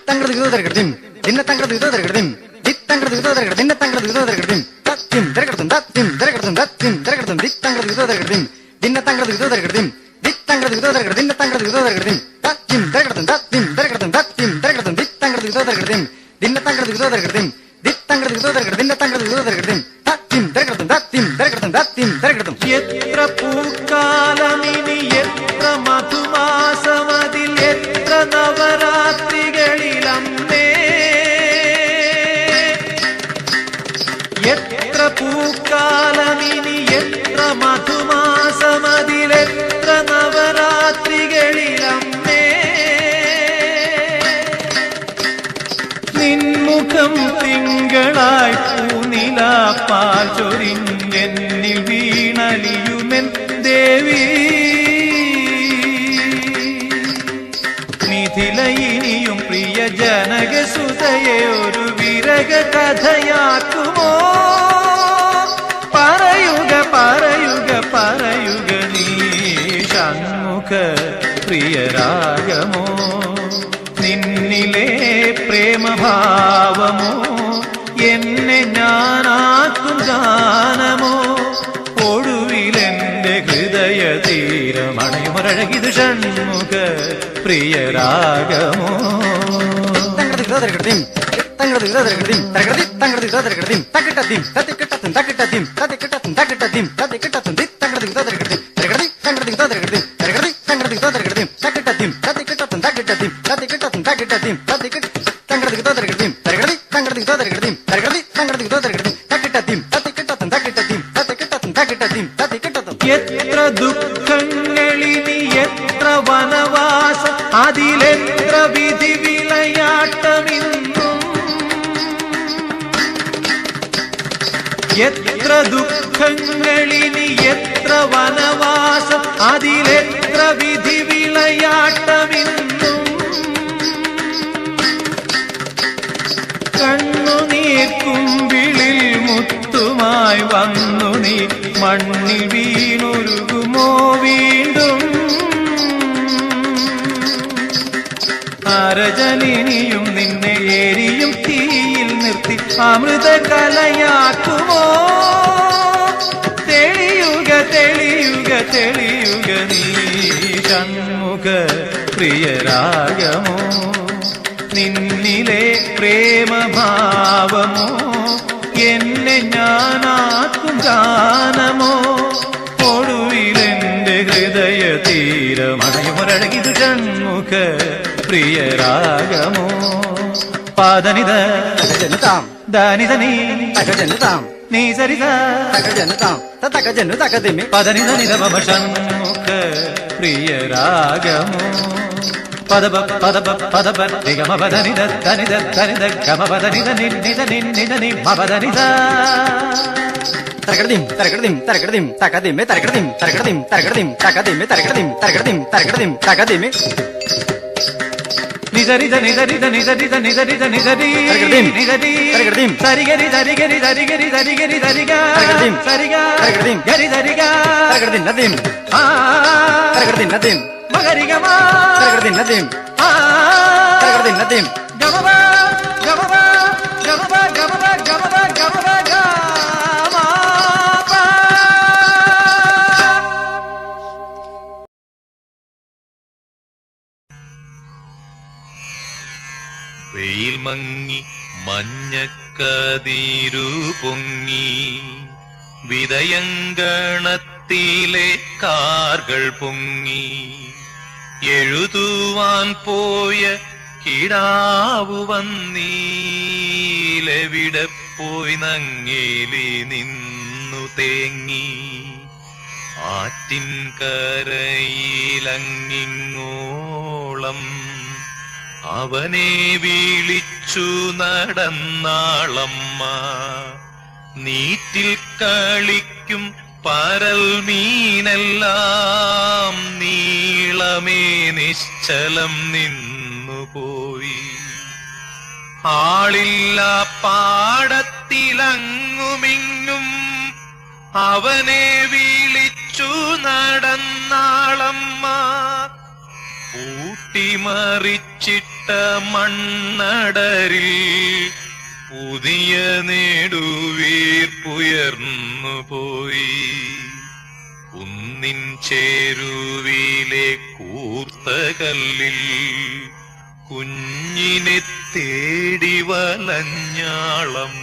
ദിത്തങ്കൃതി വിതോദരകൃതിം ദിന്നത്തങ്കൃതി വിതോദരകൃതിം ദിത്തങ്കൃതി വിതോദരകൃതിം ദിന്നത്തങ്കൃതി വിതോദരകൃതിം തത്തിം ദരകൃതം തത്തിം ദരകൃതം തത്തിം ദരകൃതം ദിത്തങ്കൃതി വിതോദരകൃതിം ദിന്നത്തങ്കൃതി വിതോദരകൃതിം ദിത്തങ്കൃതി വിതോദരകൃതിം ദിന്നത്തങ്കൃതി വിതോദരകൃതിം തത്തിം ദരകൃതം തത്തിം ദരകൃതം തത്തിം ദരകൃതം ദിത്തങ്കൃതി വിതോദരകൃതിം ദിന്നത്തങ്കൃതി വിതോദരകൃതിം ദിത്തങ്കൃതി വിതോദരകൃതിം ദിന്നത്തങ്കൃതി വിതോദരകൃതിം തത്തിം ദരകൃതം തത്തിം ദരകൃതം തത്തിം ദരകൃതം. എത്ര പൂക്കാലമിനി എത്ര മധുമാസമതിൽ എത്ര നവരാത്രികളിലമ്മേ എത്ര പൂക്കാലമിനി എത്ര മധുമാസമതിലെത്ര നവരാത്രികളിലമ്മേ നിൻമുഖം തിങ്കളായി പൂനിലാപ്പാൽ ചൊരിഞ്ഞെന്നിൽ വീണലിയുമെൻ ദേവി മിഥിലയിനിയും പ്രിയ ജനകസുതയെ ഒരു വിരക കഥയാക്കുമോ പറയുക പറയുക പറയുക നീ ഷൺമുഖ പ്രിയരാഗമോ നിന്നിലെ പ്രേമഭാവമോ എന്നെ ഞാനാക്കും ഗാനമോ ഒടുവിലെന്റെ ഹൃദയ തീരമണയുമൊരഴകിത് ഷൺമുഖ പ്രിയരാഗമോ. തങ്കൃതി വിതോദരകൃതിം തകൃതി തങ്കൃതി വിതോദരകൃതിം തകിട്ടത്തിം തത്തിക്കിട്ടത്തും തകിട്ടത്തിം തത്തിക്കിട്ടത്തും തകിട്ടത്തിം തത്തിക്കിട്ടത്തും ദിത്തങ്കൃതി വിതോദരകൃതിം തകൃതി തങ്കൃതി വിതോദരകൃതിം തകൃതി തങ്കൃതി വിതോദരകൃതിം തകിട്ടത്തിം തത്തിക്കിട്ടത്തും തകിട്ടത്തിം തത്തിക്കിട്ടത്തും തകിട്ടത്തിം തങ്കൃതി വിതോദരകൃതിം തകൃതി തങ്കൃതി വിതോദരകൃതിം തകൃതി തങ്കൃതി വിതോദരകൃതിം തകിട്ടത്തിം തത്തിക്കിട്ടത്തും തകിട്ടത്തിം തത്തിക്കിട്ടത്തും തകിട്ടത്തിം തത്തിക്കിട്ടത്തും. എത്ര ദുഃഖങ്ങളിനി എത്ര വനവാസം അതിലെത്ര വിധി വിളയാട്ടമിന്നും എത്ര ദുഃഖങ്ങളിനി എത്ര വനവാസം അതിലെത്ര വിധി വിളയാട്ടമിന്നും കണ്ണുനീർക്കുമ്പിളിൽ മുത്തുമായി വന്നു നീ മണ്ണിൽ വീണൊരുകുമോ വീണ്ടും അരജനിനിയും നിന്നെ എരിയും തീയിൽ നിർത്തി അമൃത കലയാക്കുമോ തെളിയുക തെളിയുക തെളിയുക നീ ഷൺമുഖ പ്രിയരാഗമോ നിന്നിലെ പ്രേമഭാവമോ എന്നെ ഞാനാക്കും ഗാനമോ ഒടുവിലെന്റെ ഹൃദയ തീരമണയുമൊരഴകിത് ഷൺമുഖ പ്രിയരാഗമോ. പാദനിത ദാനിതനി നീ സരിത പദനിത നിതമ ഷൺമുഖ പ്രിയരാഗമോ. പദപ പദപ പദപ നിഗമ പദനിത തനിത തനിത ഗമ പദനിത നിന്നിത നിന്നിത നിമ പദനിത. തരകൃതിം തരകൃതിം തരകൃതിം തകതിമേ തരകൃതിം തരകൃതിം തരകൃതിം തകതിമേ തരകൃതിം തരകൃതിം തരകൃതിം തകതിമേ നിദരിത നിദരിത നിദരിത നിദരിത നിദരി നിദരി തരകൃതിം സരിഗരി സരിഗരി സരിഗരി സരിഗരി സരിഗ തരകൃതിം സരിഗ തരകൃതിം ഗരി സരിഗ തരകൃതിം നദിം ആ തരകൃതിം നദിം മകരിഗമ തരകൃതിം നദിം ആ തരകൃതിം നദിം ഗമബ ഗമബ ഗമബ ഗമബ ഗമബ ഗമബ ഗമ. വെയിൽ മങ്ങി മഞ്ഞക്കതിരു പൊങ്ങി വിതയങ്കണത്തിലെ കാർകൾ പൊങ്ങി എഴുതുവാൻ പോയ കിടാവു വന്നീലെവിടെ പോയി നങ്ങേലി നിന്നു തേങ്ങി ആറ്റിൻ കരയിലങ്ങിങ്ങോളം അവനെ വിളിച്ചു നടന്നാളമ്മ നീറ്റിൽ കളിക്കും പരൽ മീനെല്ലാം നീളമേ നിശ്ചലം നിന്നുപോയി ആളില്ല പാടത്തിലങ്ങുമിങ്ങും അവനെ വിളിച്ചു നടന്നാളമ്മ വെട്ടിമറിച്ചിട്ട മണ്ണടരിൽ പുതിയ നെടുവീർപ്പുയർന്നു പോയി. കുന്നിൻ ചേരുവിലെ കൂർത്ത കല്ലിൽ കുഞ്ഞിനെ തേടി വലഞ്ഞാളമ്മ.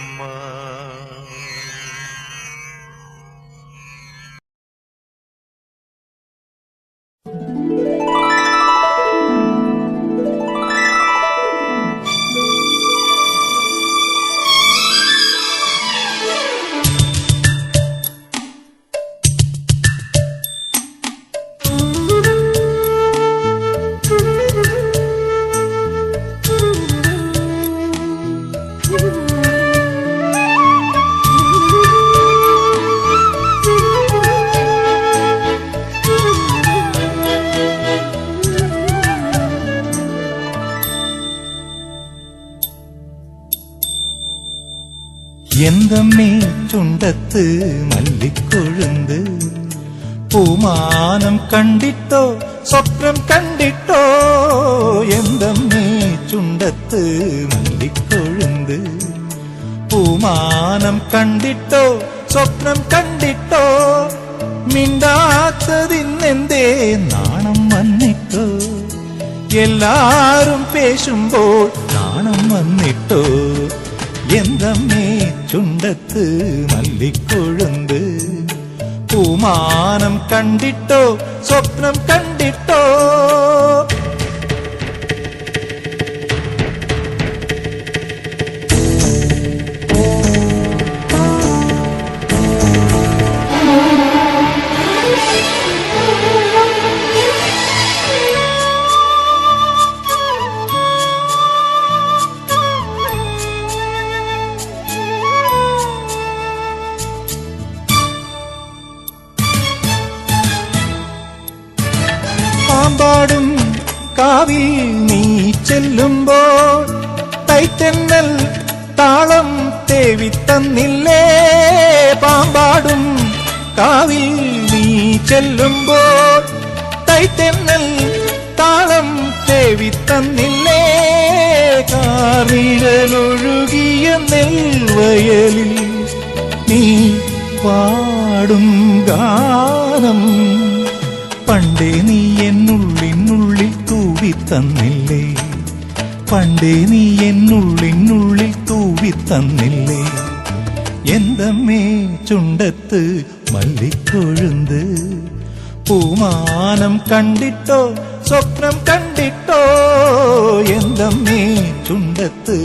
എന്തമ്മേ ചുണ്ടത്ത് മല്ലിക്കൊഴുന്ത് പൂമാനം കണ്ടിട്ടോ സ്വപ്നം കണ്ടിട്ടോ. എന്തമ്മേ ചുണ്ടത്ത് മല്ലിക്കൊഴുന്ത് പൂമാനം കണ്ടിട്ടോ സ്വപ്നം കണ്ടിട്ടോ. മിണ്ടാത്തതിന്നെന്തേ നാണം വന്നിട്ടോ. എല്ലാരും പേശുമ്പോൾ നാണം വന്നിട്ടോ. എന്തമ്മേ ചുണ്ടത്ത് മല്ലിക്കൊഴുന്ത് പൂമാനം കണ്ടിട്ടോ സ്വപ്നം കണ്ടിട്ടോ. പാമ്പാടും കാവിൽ നീ ചെല്ലുമ്പോൾ തൈത്തെന്നൽ താളം തേവിത്തന്നില്ലേ. പാമ്പാടും കാവിൽ നീ ചെല്ലുമ്പോൾ തൈത്തെന്നൽ താളം തേവിത്തന്നില്ലേ. കാറിഴലൊഴുകിയ നെൽവയലിൽ നീ പാടും ഗാനം പണ്ടേ നീ എന്നുള്ളിനുള്ളിൽ തൂവിത്തന്നില്ലേ. പണ്ടേ നീ എന്നുള്ളിനുള്ളിൽ തൂവിത്തന്നില്ലേ. എന്തമ്മേ ചുണ്ടത്ത് മല്ലിക്കൊഴുന്ത് പൂമാനം കണ്ടിട്ടോ സ്വപ്നം കണ്ടിട്ടോ. എന്തമ്മേ ചുണ്ടത്ത്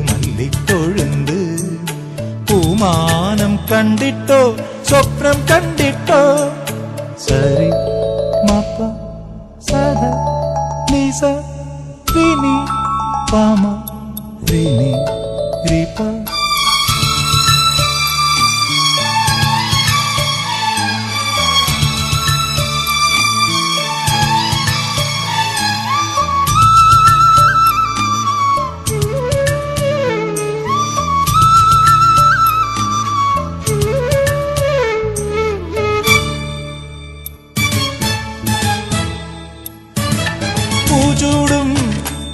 മല്ലിക്കൊഴുന്ത് പൂമാനം കണ്ടിട്ടോ സ്വപ്നം കണ്ടിട്ടോ. സരി മപ സദ നിസ റിനി പമ റിനി റിപ. പൂചൂടും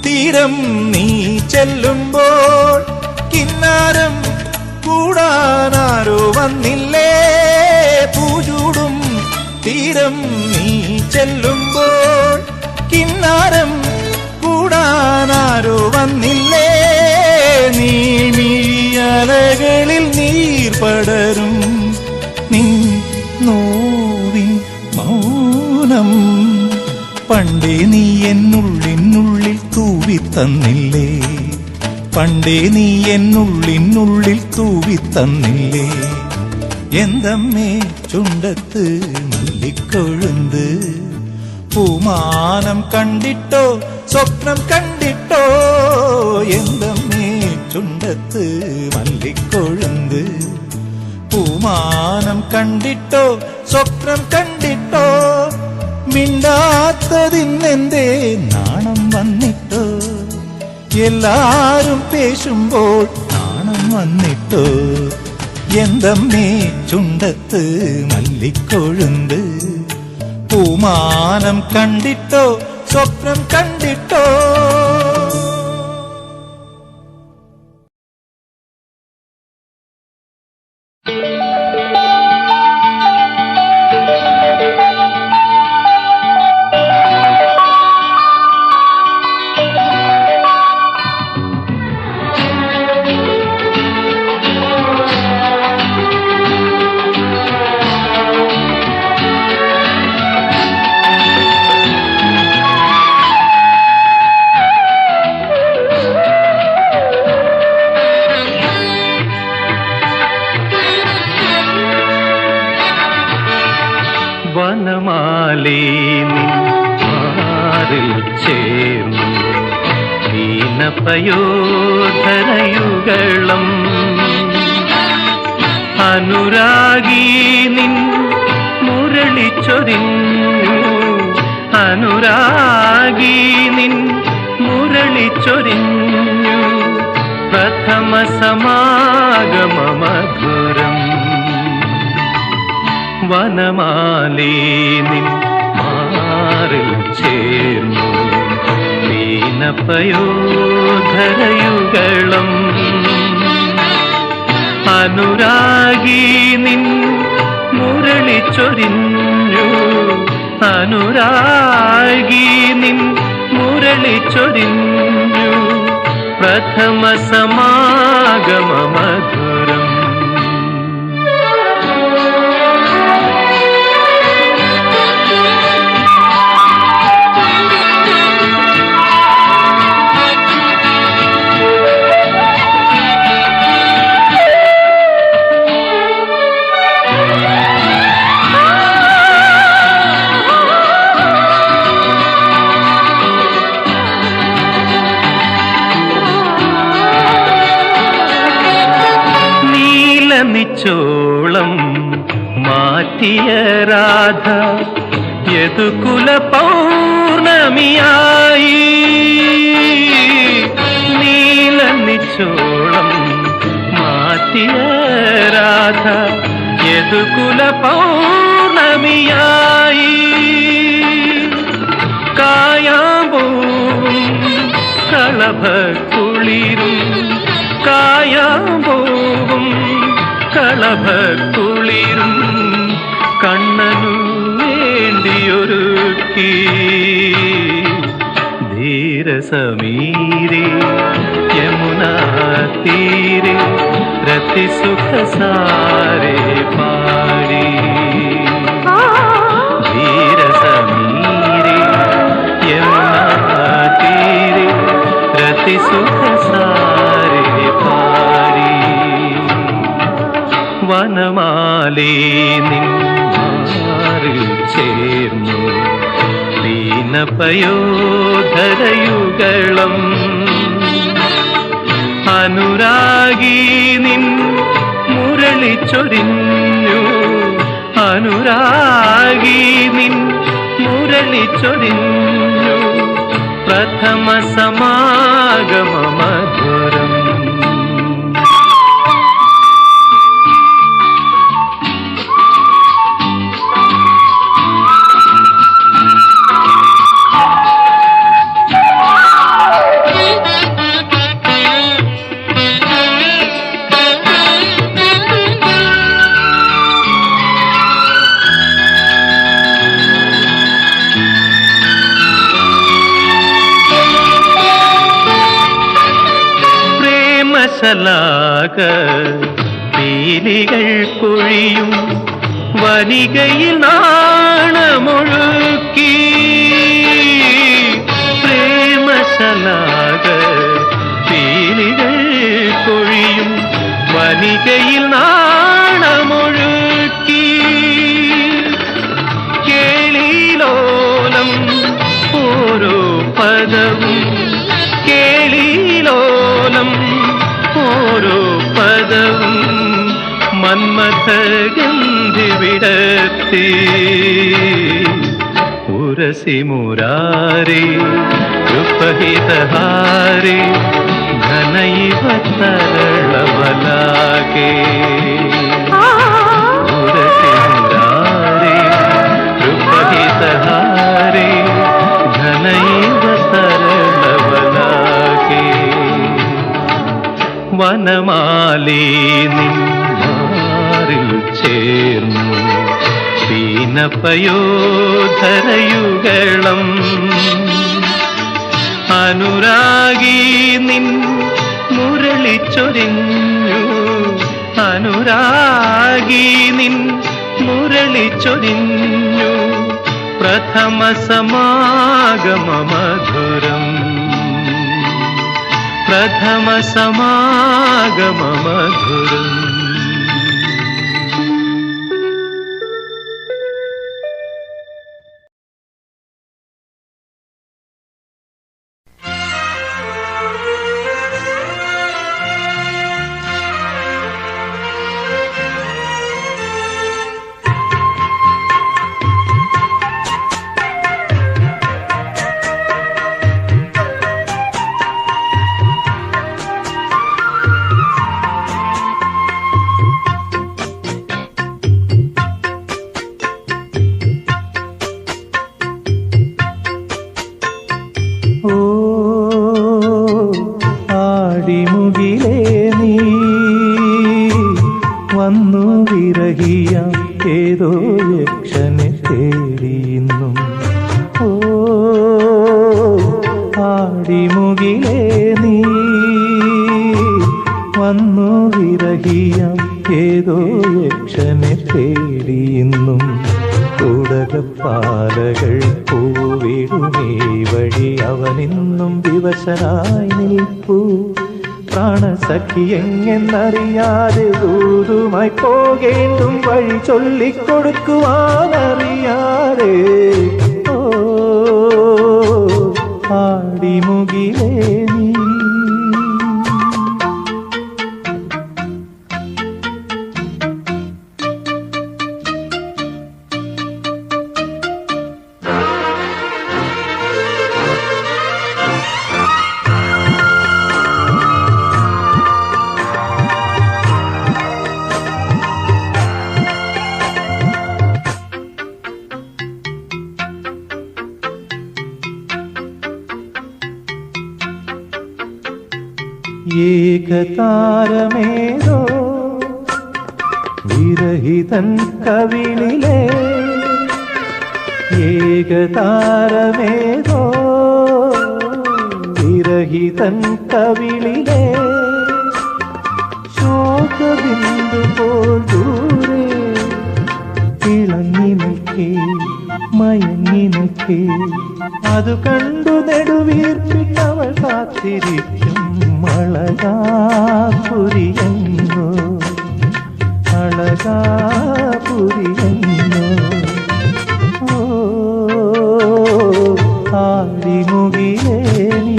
തീരം നീ ചെല്ലുമ്പോൾ കിന്നാരം കൂടാനാരോ വന്നില്ലേ. പൂചൂടും തീരം നീ ചെല്ലുമ്പോൾ കിന്നാരം കൂടാനാരോ വന്നില്ലേ. നീമിഴിയലകളിൽ നീർ പടരും നീ നോവിൻ മൗനം പണ്ടേ നീ എന്നുള്ളിനുള്ളിൽ തൂവിത്തന്നില്ലേ. പണ്ടേ നീ എന്നുള്ളിനുള്ളിൽ തൂവിത്തന്നില്ലേ. എന്തമ്മേ ചുണ്ടത്ത് മല്ലിക്കൊഴുന്ത് പൂമാനം കണ്ടിട്ടോ സ്വപ്നം കണ്ടിട്ടോ. എന്തമ്മേ ചുണ്ടത്ത് മല്ലിക്കൊഴുന്ത് പൂമാനം കണ്ടിട്ടോ സ്വപ്നം കണ്ടിട്ടോ. മിണ്ടാത്തതിന്നെന്തേ നാണം വന്നിട്ടോ. എല്ലാരും പേശുമ്പോൾ നാണം വന്നിട്ടോ. എന്തമ്മേ ചുണ്ടത്ത് മല്ലിക്കൊഴുന്ത് പൂമാനം കണ്ടിട്ടോ സ്വപ്നം കണ്ടിട്ടോ. ചേർന്നു ദീനപയോധരയുഗളം അനുരാഗീ നിൻ മുരളിച്ചൊരിഞ്ഞു അനുരാഗീ നിൻ മുരളിച്ചൊരിഞ്ഞു പ്രഥമ സമാഗമ മധുരം വനമാലീ നിൻ മാറിൽ ചേർന്നു ദീനപയോധരയുഗളം അനുരാഗീ നിൻ മുരളിച്ചൊരിഞ്ഞു അനുരാഗീ നിൻ മുരളിച്ചൊരിഞ്ഞു പ്രഥമ സമാഗമ മധുരം നിച്ചോളം മാറ്റിയ രാധ യദുകുല പൗർണമിയായി നീല നിച്ചോളം മാറ്റിയ രാധ യദുകുല പൗർണമിയായി കായാമ്പൂവും കളഭക്കുളിരും കായാമ്പൂവും കളഭക്കുളിരും കണ്ണനു വേണ്ടിയൊരുക്കി ധീരസമീരേ യമുനാ തീരെ രതിസുഖസാരേ പാടി ധീരസമീരേ യമുനാ തീരെ രതിസുഖസാരേ പാടി വനമാലീ നിൻ മാറിൽ ചേർന്നു ദീനപയോധരയുഗളം അനുരാഗീ നിൻ മുരളിച്ചൊരിഞ്ഞു അനുരാഗീ നിൻ മുരളിച്ചൊരിഞ്ഞു പ്രഥമ സമാഗമ മധുരം ശലാക പീലികൾ പൊഴിയും വനികയിൽ നാണമൊഴുക്കി പ്രേമശലാക പീലികൾ പൊഴിയും വനികയിൽ നാണമൊഴുക്കി കേളിലോലം ഓരോ പദവും കേളിലോലം ഓരോ പദവും മന്മഥഗന്ധി വിടത്തി ഉരസി മുരാരേ ഉപഹിതഹാരേ ഘനൈവ തരളവലാകേ ഉരസി മുരാരേ ഉപഹിതഹാരേ ഘനൈവ തരളവലാകേ വനമാലീ നിൻ മാറിൽ ചേർന്നു ദീനപയോധരയുഗളം അനുരാഗീ നിൻ മുരളിച്ചൊരിഞ്ഞു അനുരാഗീ നിൻ മുരളിച്ചൊരിഞ്ഞു പ്രഥമ സമാഗമ മധുരം പ്രഥമ സമാഗമ മധുരം ആടിമുകിലേ നീ വന്നു വിരഹിയാം ഏതോ യക്ഷനെ തേടിയെന്നും തുടകപ്പാലകൾ പൂവിടുമേ വഴി അവനിന്നും വിവശനായി നിൽപ്പൂ പ്രാണസഖി എങ്ങെന്നറിയാതെ ദൂതുമായി പോകേണ്ടും വഴി ചൊല്ലിക്കൊടുക്കുവാനറിയാതെ ഓ ആടിമുകിലേ നീ ഏകതാരമേതോ വിരഹിതൻ കവിളിലെ ഏകതാരമേതോ വിരഹിതൻ കവിളിലെ ശോകബിന്ദു പോൽ ദൂരെ തിളങ്ങി നിൽക്കേ മയങ്ങി നിൽക്കേ അതു കണ്ടു നെടുവീർപ്പിട്ടവൾ കാത്തിരിക്കും അളകാപുരിയെന്നു അളകാപുരിയെന്നു ഓ ആടിമുകിലേ നീ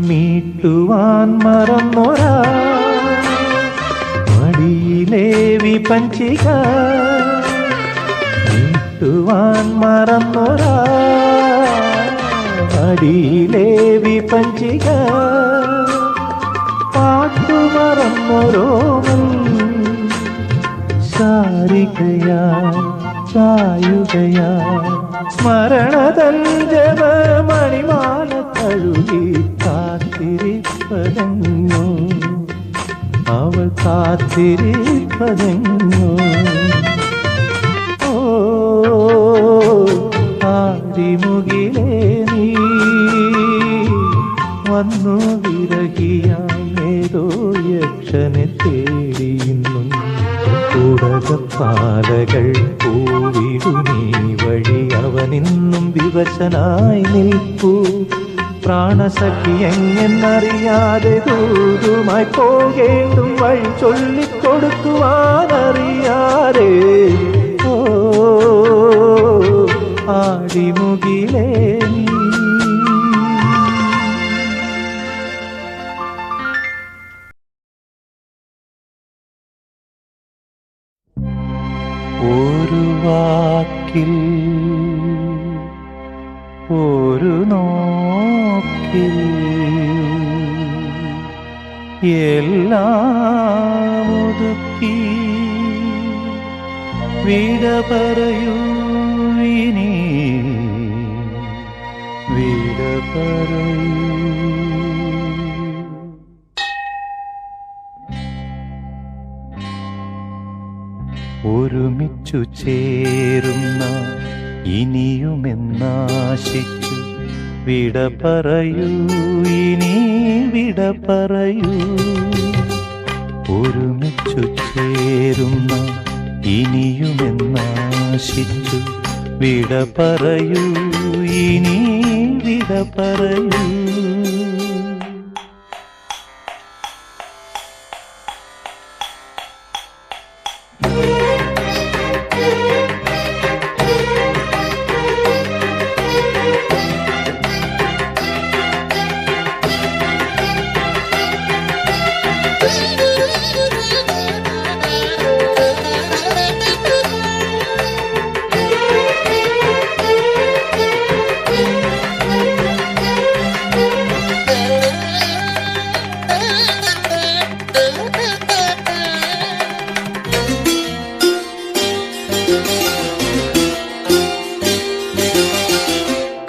മീട്ടുവാൻ മറന്നൊരാ മടിയിലെ വിപഞ്ചിക മീട്ടുവാൻ മറന്നൊരാ മടിയിലെ വിപഞ്ചിക പാട്ടു മറന്നൊരോമൽ സാരികയാ ചായുകയാ സ്മരണതൻ ജപമണിമാല തഴുകി കാത്തിരിപ്പതങ്ങോ അവൾ കാത്തിരിപ്പതങ്ങോ ഓ ആടിമുകിലേ നീ വന്നു വിരഹിയാം ഏതോ യക്ഷനെ തേടിയുന്നു ഉടകപ്പാലകൾ പൂവിടുമീ വഴി അവനിന്നും വിവശനായി നിൽപ്പൂ പ്രാണസഖി എങ്ങെന്നറിയാതെ ദൂതുമായി പോകേണ്ടും വഴി ചൊല്ലിക്കൊടുക്കുവാനറിയാതെ ഓ ആടിമുകിലേ നീ ഒരു വാക്കിൽ ഒരു നോക്കിൽ എല്ലാം ഒതുക്കി വിട പറയൂ ഇനി വിട പറയൂ ഒരുമിച്ചു ചേരുന്ന ഇനിയുമെന്നാശിച്ചു വിട പറയൂ ഇനി വിട പറയൂ ഒരുമിച്ചു ചേരുന്ന ഇനിയുമെന്നാശിച്ചു വിട പറയൂ ഇനി വിട പറയൂ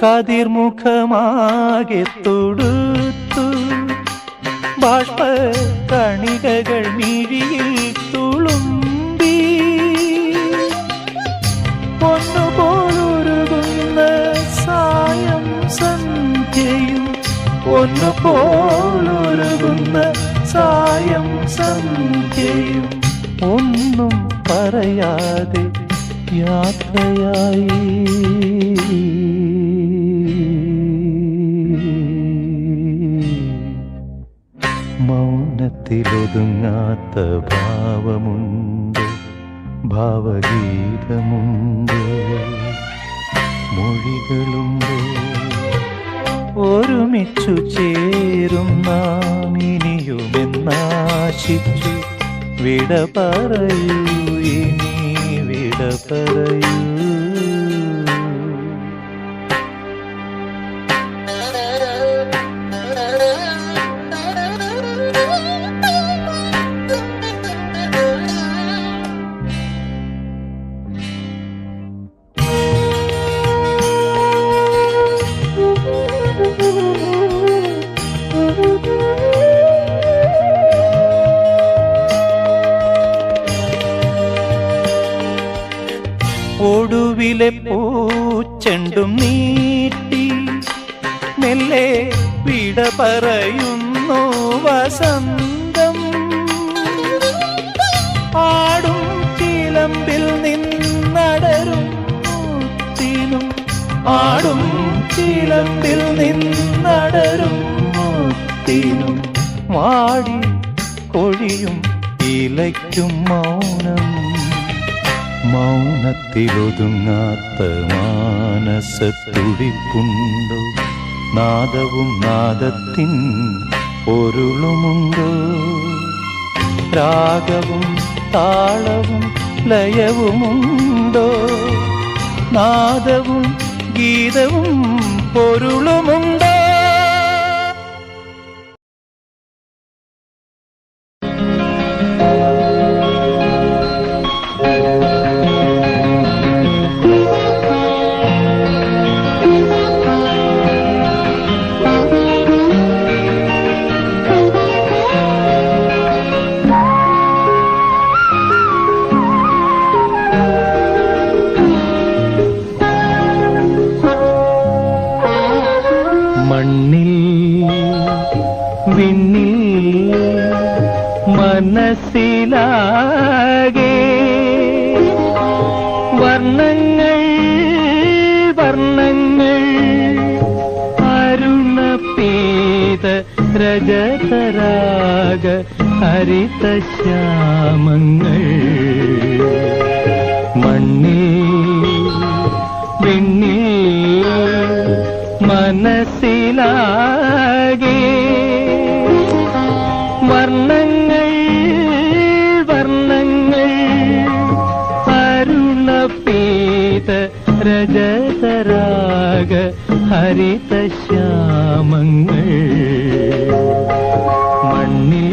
കതിർമുഖമാകെ തൊടുത്തു ബാഷ്പ കണികകൾ മിഴിയിൽ തുളുമ്പി പൊന്നുപോലൊരുകുന്ന സായം സന്ധ്യയും പൊന്നുപോലൊരുകുന്ന സായം സന്ധ്യയും ഒന്നും പറയാതെ യാത്രയായി. മൗനത്തിലൊതുങ്ങാത്ത ഭാവമുണ്ട്, ഭാവഗീതമുണ്ട്, മൊഴികളുണ്ട്. ഒരുമിച്ചു ചേരും നാം ഇനിയുമെന്നാശിച്ചു വിട പറയൂ, ഇനി വിട പറയൂ. ഒടുവിലെ പൂച്ചെണ്ടും നീട്ടി മെല്ലെ വിട പറയുന്നു വസന്തം. ആടും ചിലമ്പിൽ നിന്നടരും മുത്തിനും, ആടും ചിലമ്പിൽ നിന്നടരും മുത്തിനും വാടി കൊഴിയും ഇലയ്ക്കും മൗനം. മൗനത്തിലൊതുങ്ങാത്ത മാനസത്തുടിപ്പുണ്ടോ, നാദവും നാദത്തിൻ പൊരുളുമുണ്ടോ, രാഗവും താളവും ലയവുമുണ്ടോ, നാദവും ഗീതവും പൊരുളുമുണ്ടോ. മണ്ണിൽ വിണ്ണിൽ മനസ്സിലാകെ വർണ്ണങ്ങൾ വർണ്ണങ്ങൾ അരുണപീത രജതരാഗ ഹരിതശ്യാമങ്ങൾ. മണ്ണിൽ വിണ്ണിൽ മനസ്സിലാകെ വർണ്ണങ്ങൾ വർണ്ണങ്ങൾ അരുണപീത രജതരാഗ ഹരിതശ്യാമങ്ങൾ. മണ്ണിൽ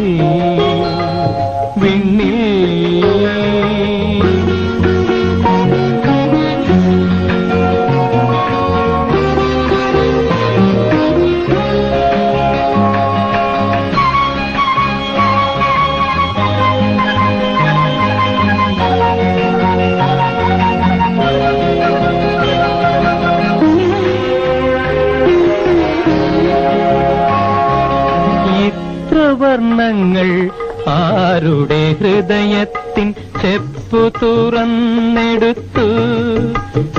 വിണ്ണിൽ വർണ്ണങ്ങൾ ആരുടെ ഹൃദയത്തിൻ ചെപ്പു തുറന്നെടുത്തു,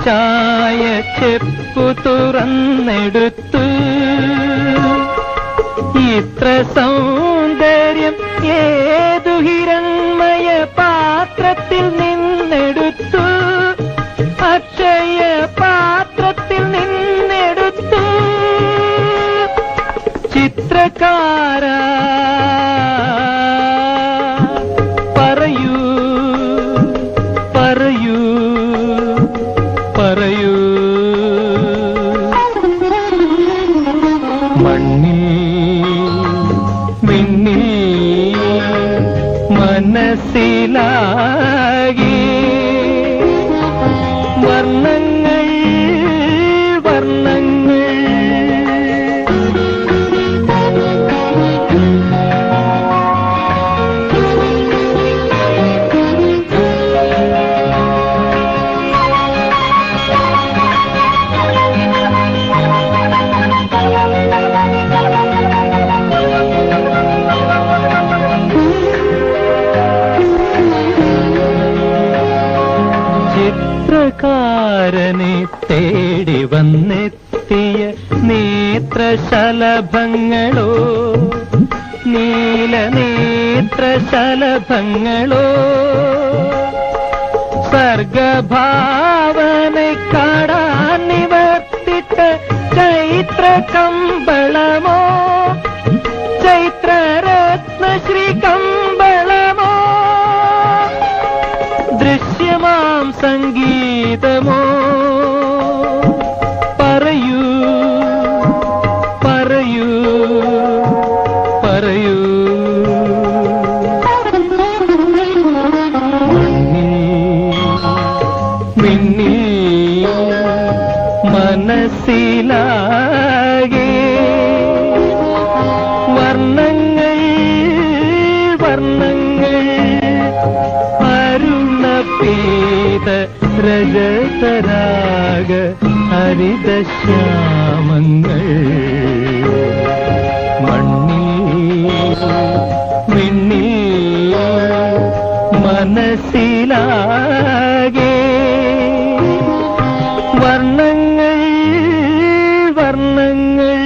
ചായ ചെപ്പു തുറന്നെടുത്തു. ഇത്ര സൗന്ദര്യം ഏതു ഹിരണ്മയ പാത്രത്തിൽ നിന്നെടുത്തു, അക്ഷയ പാത്രത്തിൽ നിന്നെടുത്തു. ചിത്രകാര പറയൂ പറയൂ പറയൂ. മണ്ണിൽ വിണ്ണിൽ മനസ്സിലാകെ വർണ്ണങ്ങൾ വർണ്ണങ്ങൾ തേടി വന്നെത്തിയ നേത്രശലഭങ്ങളോ, നീല നേത്രശലഭങ്ങളോ, സർഗഭാവനെ കാണാൻ നിവർത്തിട്ട ചൈത്ര കമ്പളമോ, ചൈത്രരത്നശ്രീ കമ്പളമോ, ദൃശ്യമാം സംഗീതമോ, പറയൂ പറയൂ പറയൂ. മിന്നിൽ മനസ്സിലാകെ വർണ്ണങ്ങൾ വർണ്ണങ്ങൾ, അരുണപീത രജതരാഗ ഹരിതശ്യാമങ്ങൾ. മണ്ണിൽ മിന്നിൽ മനസ്സിലാകെ വർണ്ണങ്ങൾ വർണ്ണങ്ങൾ.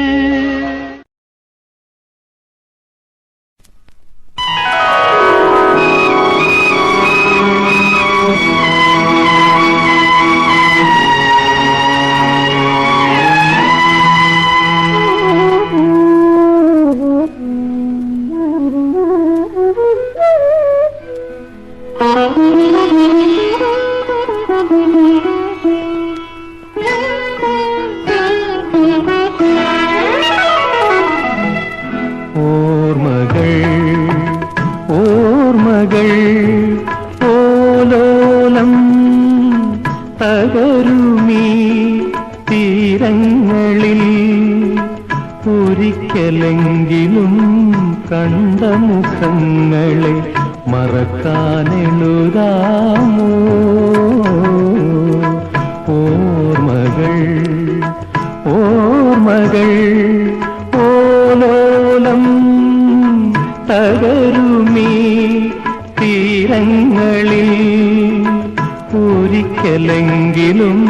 ഓർമ്മകൾ ഓലോലം തകരുമീ തീരങ്ങളിൽ, ഒരിക്കലെങ്കിലും കണ്ട മുഖങ്ങളെ മറക്കാനെഴുതാമോ. ഓർമ്മകൾ ഓർമ്മകൾ ഓലോലം തകരുമീ തീരങ്ങളിൽ, ഒരിക്കലെങ്കിലും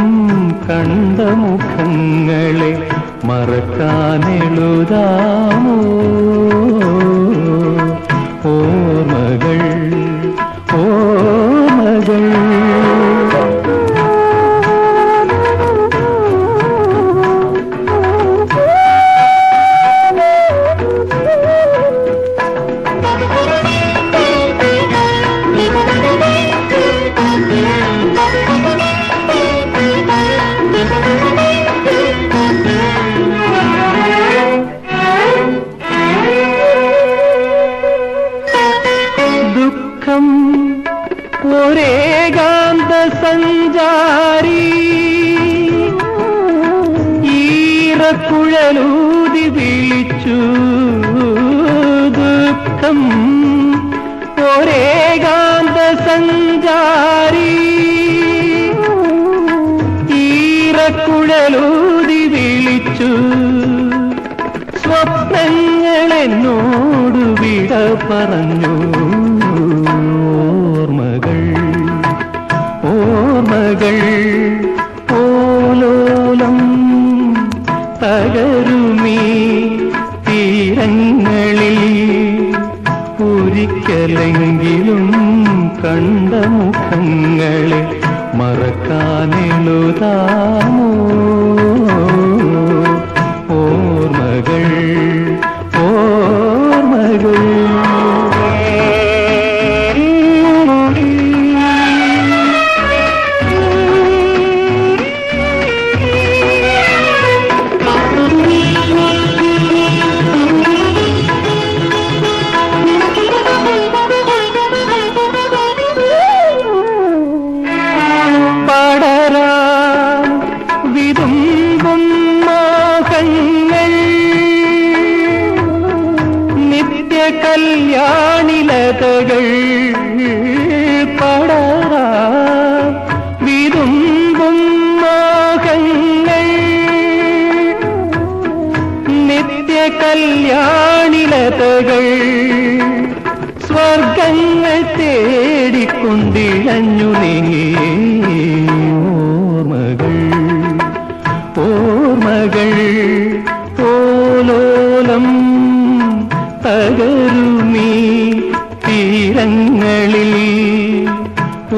കണ്ട മുഖങ്ങളെ മറക്കാനെഴുതാമോ. ഓർമ്മകൾ ഓർമ്മകൾ. ഒരേകാന്ത സഞ്ചാരി ഈറക്കുഴലൂതി വിളിച്ചു. ദുഃഖം ഒരേകാന്ത സഞ്ചാരി ഈറക്കുഴലൂതി വിളിച്ചു. സ്വപ്നങ്ങളെന്നോട് വിട പറഞ്ഞു. ഓർമ്മകൾ ഓലോലം തകരുമീ തീരങ്ങളിൽ, ഒരിക്കലെങ്കിലും കണ്ട മുഖങ്ങളെ മറക്കാനെഴുതാമോ. ഓർമ്മകൾ ഓർമ്മകൾ. കല്യാണിലതകൾ പടരാം വിതുമ്പും മോഹങ്ങൾ, നിത്യ കല്യാണിലതകൾ സ്വർഗങ്ങൾ തേടിക്കൊണ്ടിഴഞ്ഞു നീങ്ങി. ഓർമ്മകൾ ഓർമ്മകൾ ഓലോലം തകരുമീ തീരങ്ങളിൽ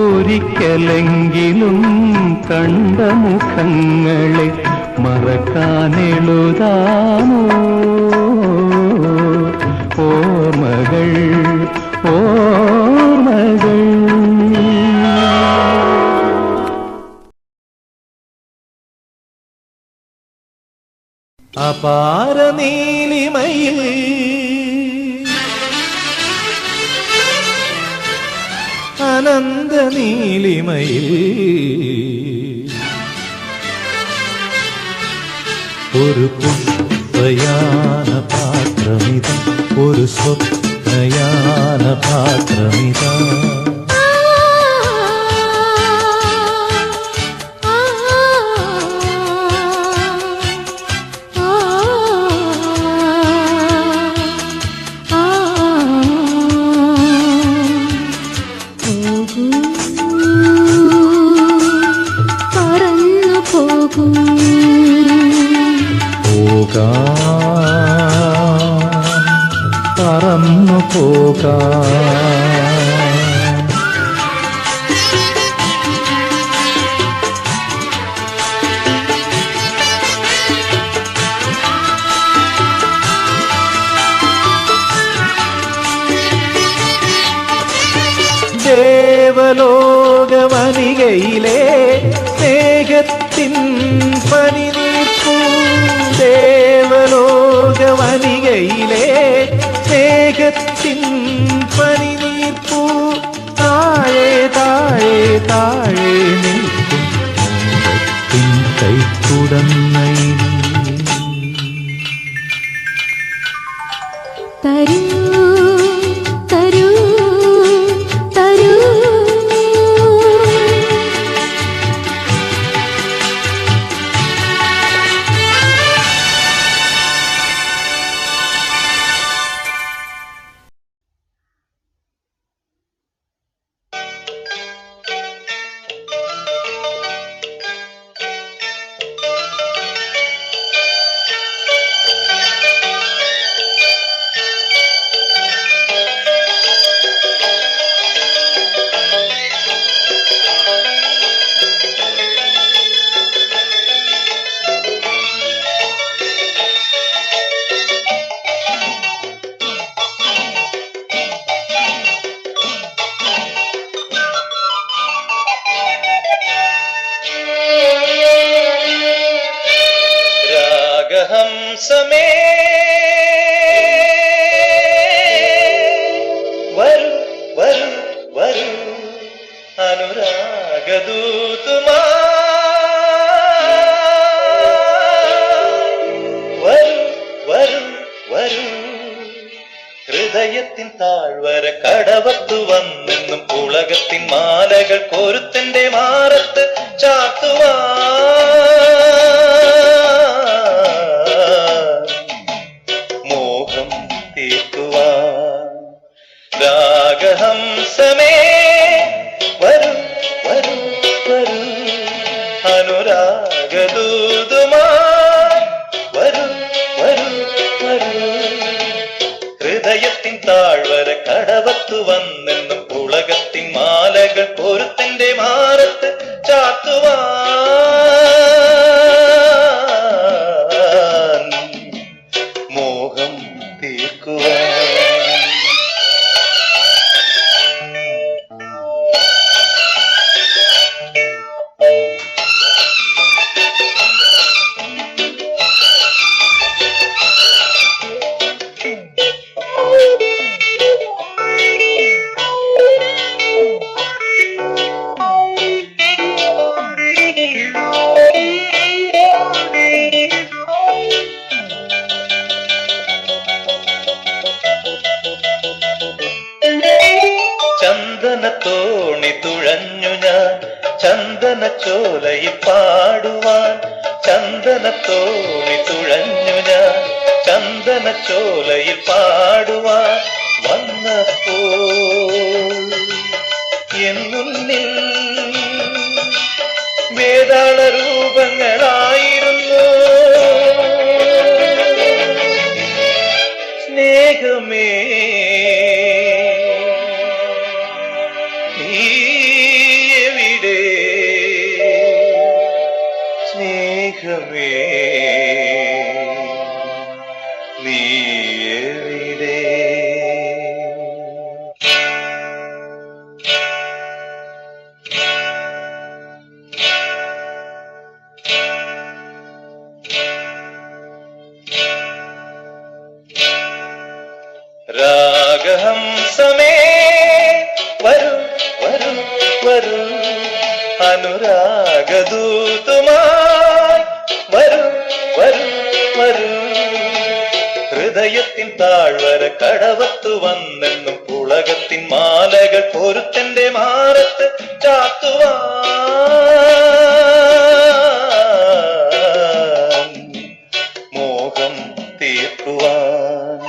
ഒരിക്കലെങ്കിലും കണ്ട മുഖങ്ങളെ മറക്കാനെഴുതാമോ ഓർമ്മകൾ ഓർമ്മകൾ. അപാര നീലിമയിൽ അനന്ത നീലിമയിൽ ഒരു പുഷ്പയാന പാത്രമിത ഒരു സ്വപ്നയാന പാത്രമിത പറന്നു പോകാം. ദേവലോകവനികയിലെ സ്നേഹത്തിൻ പനിനീർപ്പൂ ദേവലോകവനികയിലെ സ്നേഹത്തിൻ പനിനീർപ്പൂ താഴെ താഴെ താഴെ നിൽക്കും മോഹത്തിൻ കൈക്കുടന്നയിൽ തരൂ തരൂ തരൂ രാഗഹംസമേ വരൂ വരൂ വരൂ അനുരാഗദൂതുമാ വരൂ വരൂ വരൂ ഹൃദയത്തിൻ താഴ്വര കടവത്തു വന്നെന്നും പുളകത്തിൻ മാലകൾ കോരുത്തന്റെ മാറത്ത് ചാത്തുവാ മോഹം തീർക്കുവാൻ രാഗഹംസമേ വരൂ വരൂ വരൂ അനുരാഗദൂതുമാ വരൂ വരൂ വരൂ ഹൃദയത്തിൻ താഴ്വര കടവത്തു വന്നെന്നും പുളകത്തിൻ മാലകൾ കോരുത്തന്റെ മാറത്ത് ചാത്തുവാൻ മോഹം തീർക്കുവാൻ ചന്ദനത്തോണി തുഴഞ്ഞു ഞാൻ ചന്ദനച്ചോലയിൽ പാടുവാൻ ചന്ദനത്തോണി തുഴഞ്ഞു ഞാൻ ചന്ദനച്ചോലയിൽ പാടുവാൻ വന്നപ്പോൾ എന്നുള്ളിൽ വേതാള രൂപങ്ങളായിരുന്നു സ്നേഹമേ നീ എവിടെ സ്നേഹമേ നീ എവിടെ രാഗഹംസമേ വരൂ വരൂ വരൂ അനുരാഗദൂതുമായി വരൂ വരൂ വരൂ ഹൃദയത്തിൻ താഴ്വര കടവത്തു വന്നെന്നും പുളകത്തിൻ മാലകൾ പൊരുത്തന്റെ മാറത്ത് ചാത്തുവാൻ മോഹം തീർക്കുവാൻ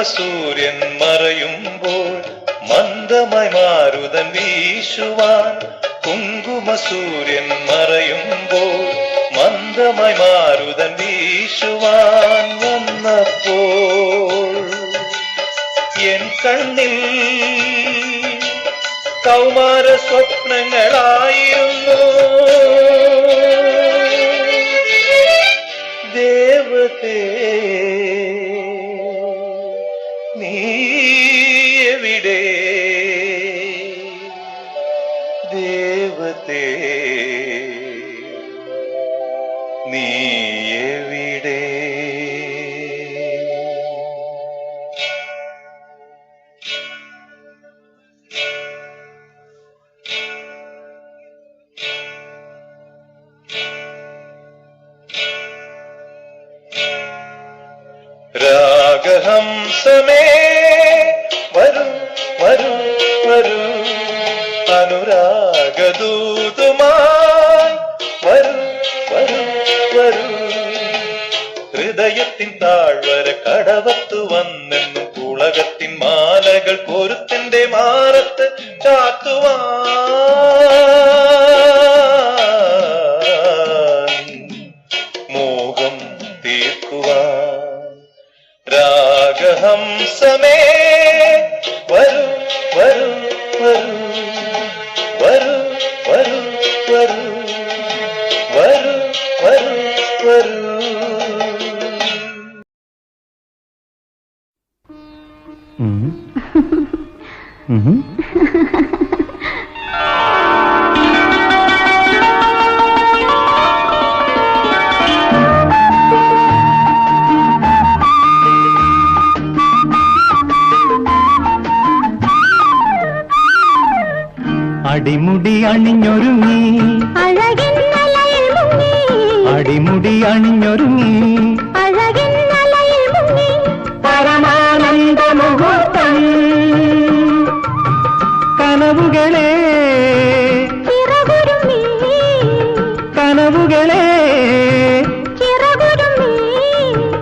സൂര്യൻ മറയുമ്പോൾ മന്ദമായി മാരുതൻ വീശുവാൻ കുങ്കുമസൂര്യൻ മറയുമ്പോൾ മന്ദമായി മാരുതൻ വീശുവാൻ വന്നപ്പോൾ എൻ കണ്ണിൽ കൗമാര സ്വപ്നങ്ങളായിരുന്നു ദേവതേ നീ എവിടെ ദേവതേ നീ എവിടെ രാഗഹംസമേ വരൂ വരൂ വരൂ അനുരാഗദൂതുമായി വരൂ വരൂ വരൂ ഹൃദയത്തിൻ താഴ്വര കടവത്തു വന്നെന്നും പുളകത്തിൻ മാലകൾ പൊരുത്തന്റെ മാറത്ത് ചാത്തുവാൻ മോഹം തീർക്കുവാൻ രാഗഹംസമേ വരൂ വരൂ വരൂ വരൂ വരൂ വരൂ വരൂ വരൂ വരൂ അടിമുടി അണിഞ്ഞൊരുങ്ങി അഴകിന്നലയിൽ മുങ്ങി അടിമുടി അണിഞ്ഞൊരുങ്ങി അഴകിന്നലയിൽ മുങ്ങി പരമാനന്ദ മുഹൂർത്തം കനവുകളെ ചിറകുരുമ്മി കനവുകളെ ചിറകുരുമ്മി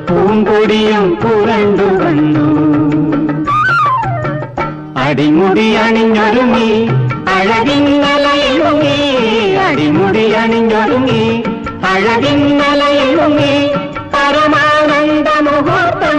പൂങ്കൊടിയും പുരണ്ടു വന്നു അടിമുടി അണിഞ്ഞൊരുങ്ങി അഴകിന്നലയിൽ മുങ്ങി അടിമുടി അണിഞ്ഞൊരുങ്ങി അഴകിന്നലയിൽ മുങ്ങി പരമാനന്ദ മുഹൂർത്തം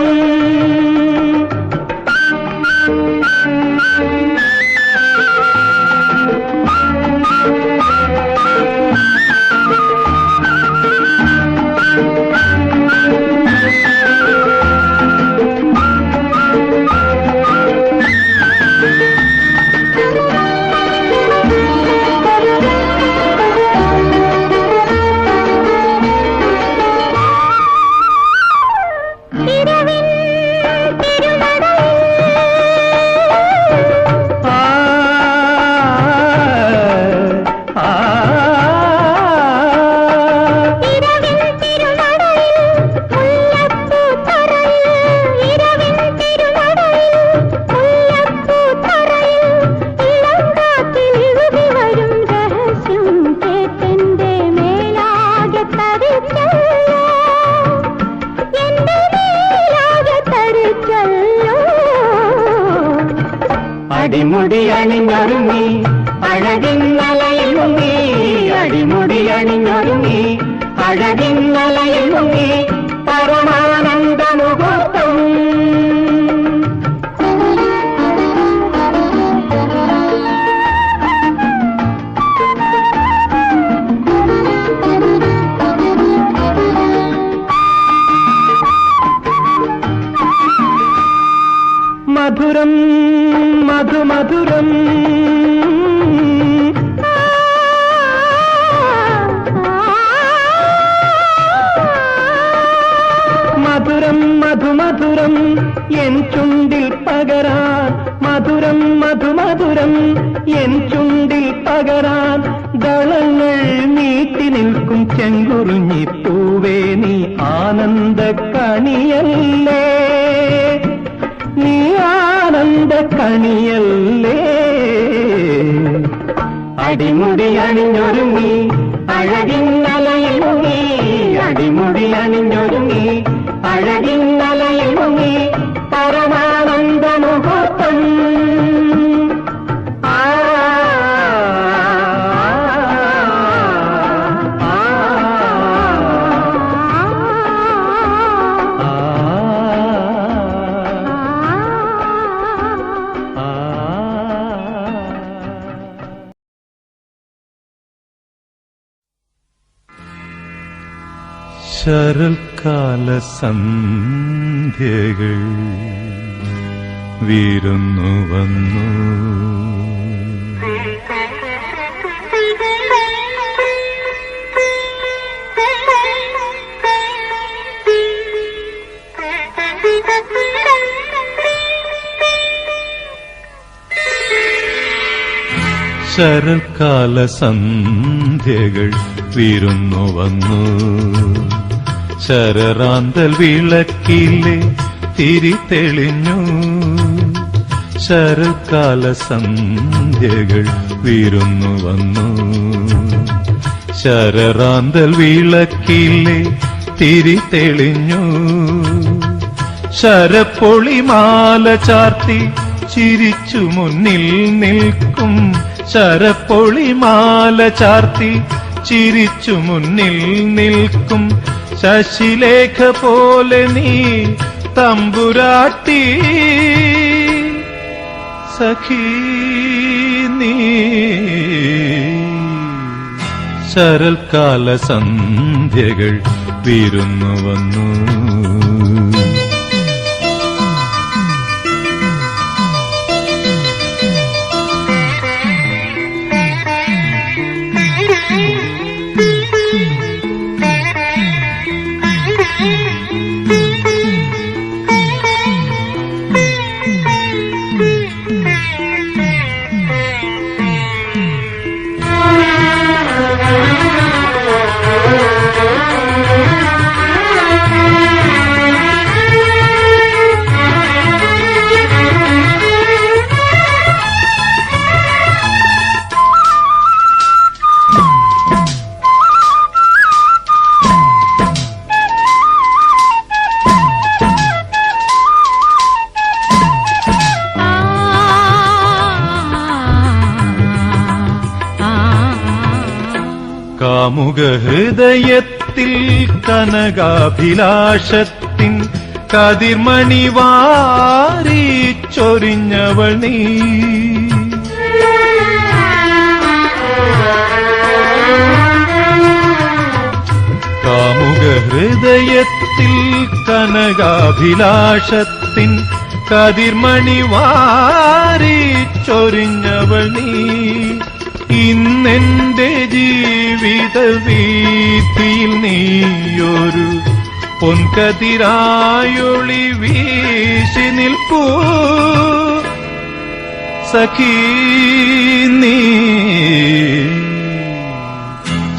അടിമുടി അണിഞ്ഞൊരുങ്ങി അഴകിന്നലയിൽ മുങ്ങി അടിമുടി അണിഞ്ഞൊരുങ്ങി അഴകിന്നലയിൽ മുങ്ങി പരമാനന്ദ മുഹൂർത്തം മധുരം മധുമധുരം മധുരം മധുമധുരം എൻ ചുണ്ടിൽ പകരാൻ മധുരം മധുമധുരം എൻ ചുണ്ടിൽ പകരാൻ ദളങ്ങൾ നീട്ടി നിൽക്കും ചെങ്കുറിഞ്ഞി പൂവേ നീ ആനന്ദ കണിയല്ലേ നീ ആനന്ദ കണിയല്ലേ അടിമുടി അണിഞ്ഞൊരുങ്ങി അഴകിന്നലയിൽ മുങ്ങി അടിമുടി അണിഞ്ഞൊരുങ്ങി അഴകിന്നലയിൽ മുങ്ങി പരമാനന്ദ മുഹൂർത്തം ശരൽക്കാല സന്ധ്യകൾ വിരുന്നു വന്നു ശരൽക്കാല സന്ധ്യകൾ വിരുന്നു വന്നു ശരറാന്തൽ വിളക്കിലെ തിരി തെളിഞ്ഞു ശരൽക്കാല സന്ധ്യകൾ വിരുന്നു വന്നു ശരറാന്തൽ വിളക്കിലെ തിരി തെളിഞ്ഞു ശരപ്പൊളിമാല ചാർത്തി ചിരിച്ചു മുന്നിൽ നിൽക്കും ശരപ്പൊളിമാല ചാർത്തി ചിരിച്ചു മുന്നിൽ നിൽക്കും ശശിലേഖ പോലെ നീ തമ്പുരാട്ടി സഖീ നീ ശരൽക്കാല സന്ധ്യകൾ വിരുന്നു വന്നു കാമുകഹൃദയത്തിൽ കനകാഭിലാഷത്തിൻ കതിർമണി വാരി ചൊരിഞ്ഞവൾ നീ കാമുകഹൃദയത്തിൽ കനകാഭിലാഷത്തിൻ കതിർമണി വാരി ചൊരിഞ്ഞവൾ നീ ഇന്നെന്റെ ജീവിത വീഥിയിൽ നീയൊരു പൊൻകതിരായൊളി വീശി നിൽപ്പൂ സഖീ നീ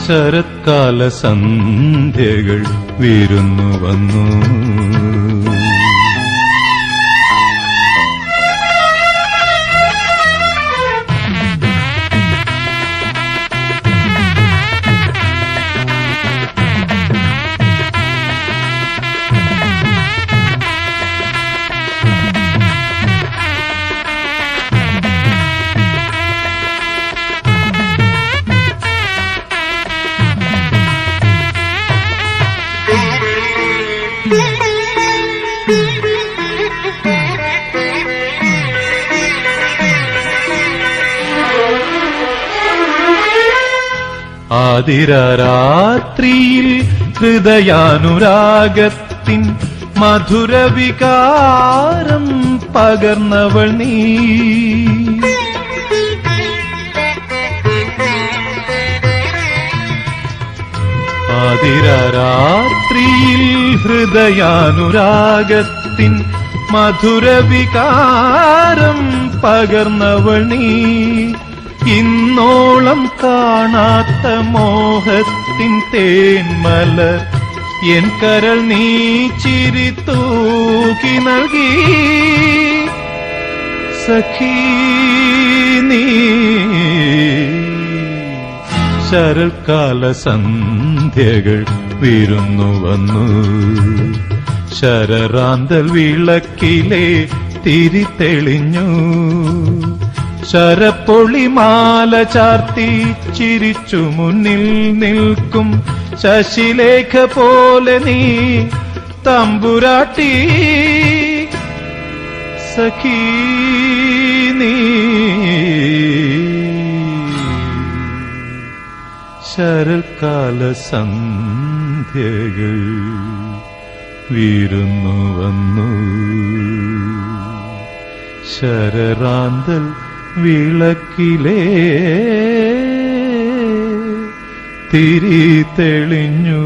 ശരത്കാല സന്ധ്യകൾ വിരുന്നു വന്നു ആതിരാത്രിയിൽ ഹൃദയാനുരാഗത്തിൻ മധുരവികാരം പകർന്നവൾ നീ. ആതിരാത്രിയിൽ ഹൃദയാനുരാഗത്തിൻ മധുരവികാരം പകർന്നവൾ നീ. ഇന്നോളം കാണാത്ത മോഹത്തിൻ തേന്മലർ എൻ കരൾ നീ ചിരി തൂക്കി നൽകി. സഖീ നീ ശരൽക്കാല സന്ധ്യകൾ വിരുന്നു വന്നു. ശരറാന്തൽ വിളക്കിലെ തിരി തെളിഞ്ഞു. ശരപ്പൊളിമാല ചാർത്തി ചിരിച്ചു മുന്നിൽ നിൽക്കും ശശിലേഖ പോലെ നീ തമ്പുരാട്ടി. സഖീ നീ ശരൽക്കാല സന്ധ്യകൾ വിരുന്നു വന്നു. ശരറാന്തൽ വിളക്കിലേ തിരി തെളിഞ്ഞു.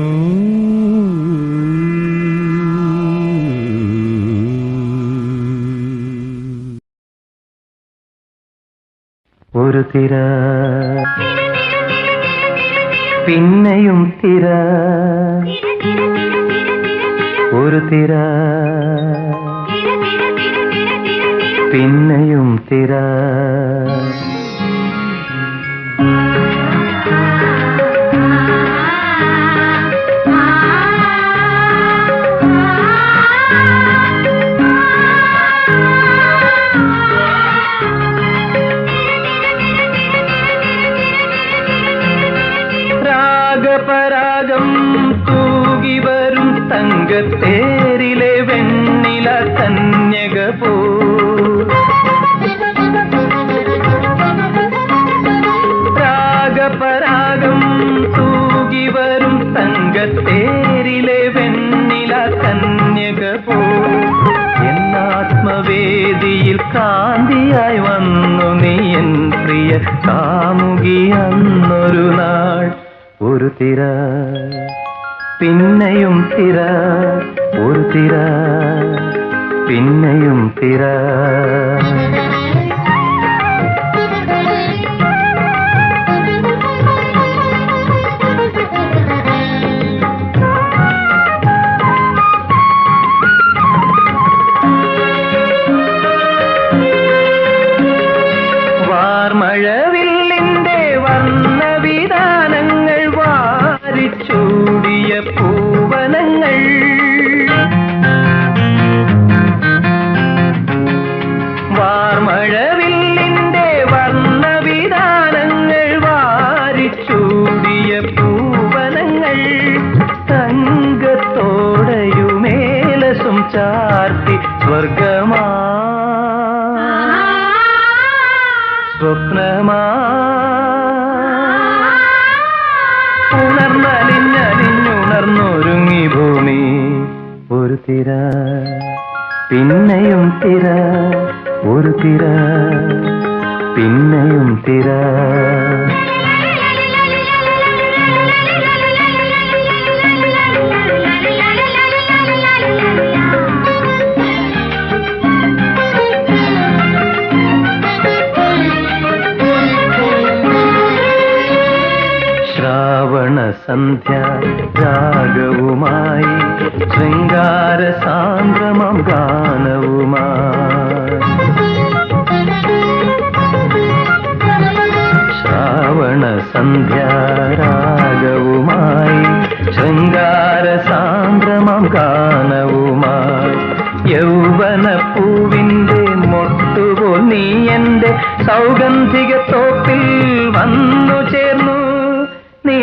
ഒരു തിര പിന്നെയും തിര, ഒരു തിര പിന്നെയും തിര. രാഗപരാഗം തൂകി വരും തങ്കത്തേരിലെ വെണ്ണില കന്യക പോ. രാഗപരാഗം തൂകി വരും തങ്കത്തേരിലെ വെണ്ണില കന്യക പോ. എന്നാത്മവേദിയിൽ കാന്തിയായി വന്നു നീ എൻ പ്രിയ കാമുകി അന്നൊരു നാൾ. ഒരു തിര പിന്നെയും തിര, ഒരു തിര പിന്നെയും തിര. വാർമഴവില്ലിന്റെ വർണ്ണവിധാനങ്ങൾ വാരിച്ചൂടിയ പൂവനങ്ങൾ. വാർമഴവില്ലിന്റെ വർണ്ണവിധാനങ്ങൾ വാരിച്ചൂടിയ പൂവനങ്ങൾ. തങ്കത്തോടയുമേലസും ചാർത്തി സ്വർഗമാ സ്വപ്നമാ ഉണർന്നലിഞ്ഞലിഞ്ഞുണർന്നൊരുങ്ങി ഭൂമി. ഒരു തിര പിന്നെയും തിര, ഒരു തിര പിന്നെയും തിര. ശ്രാവണസന്ധ്യ രാഗവുമായി ശൃംഗാര സാന്ദ്രമം ഗാനവുമായി. ശ്രാവണസന്ധ്യ രാഗവുമായി ശൃംഗാര സാന്ദ്രമം ഗാനവുമായി. യൗവനപ്പൂവിന്റെ മൊട്ടുപോൽ നീ എന്റെ സൗഗന്ധിക തോപ്പിൽ വന്നു ചേർന്നു. നീ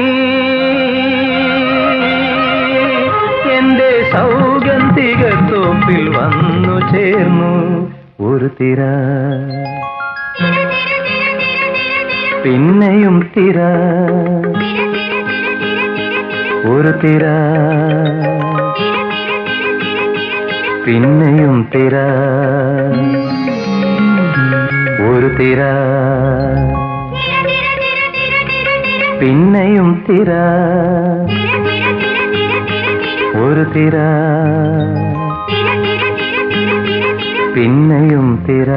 എന്റെ സൗഗന്ധിക തോപ്പിൽ വന്നു ചേർന്നു. ഒരു തിര പിന്നെയും തിര, ഒരു തിര പിന്നെയും തിര ഒരു തിര പിന്നെയും തിര ഒരു തിര പിന്നെയും തിര.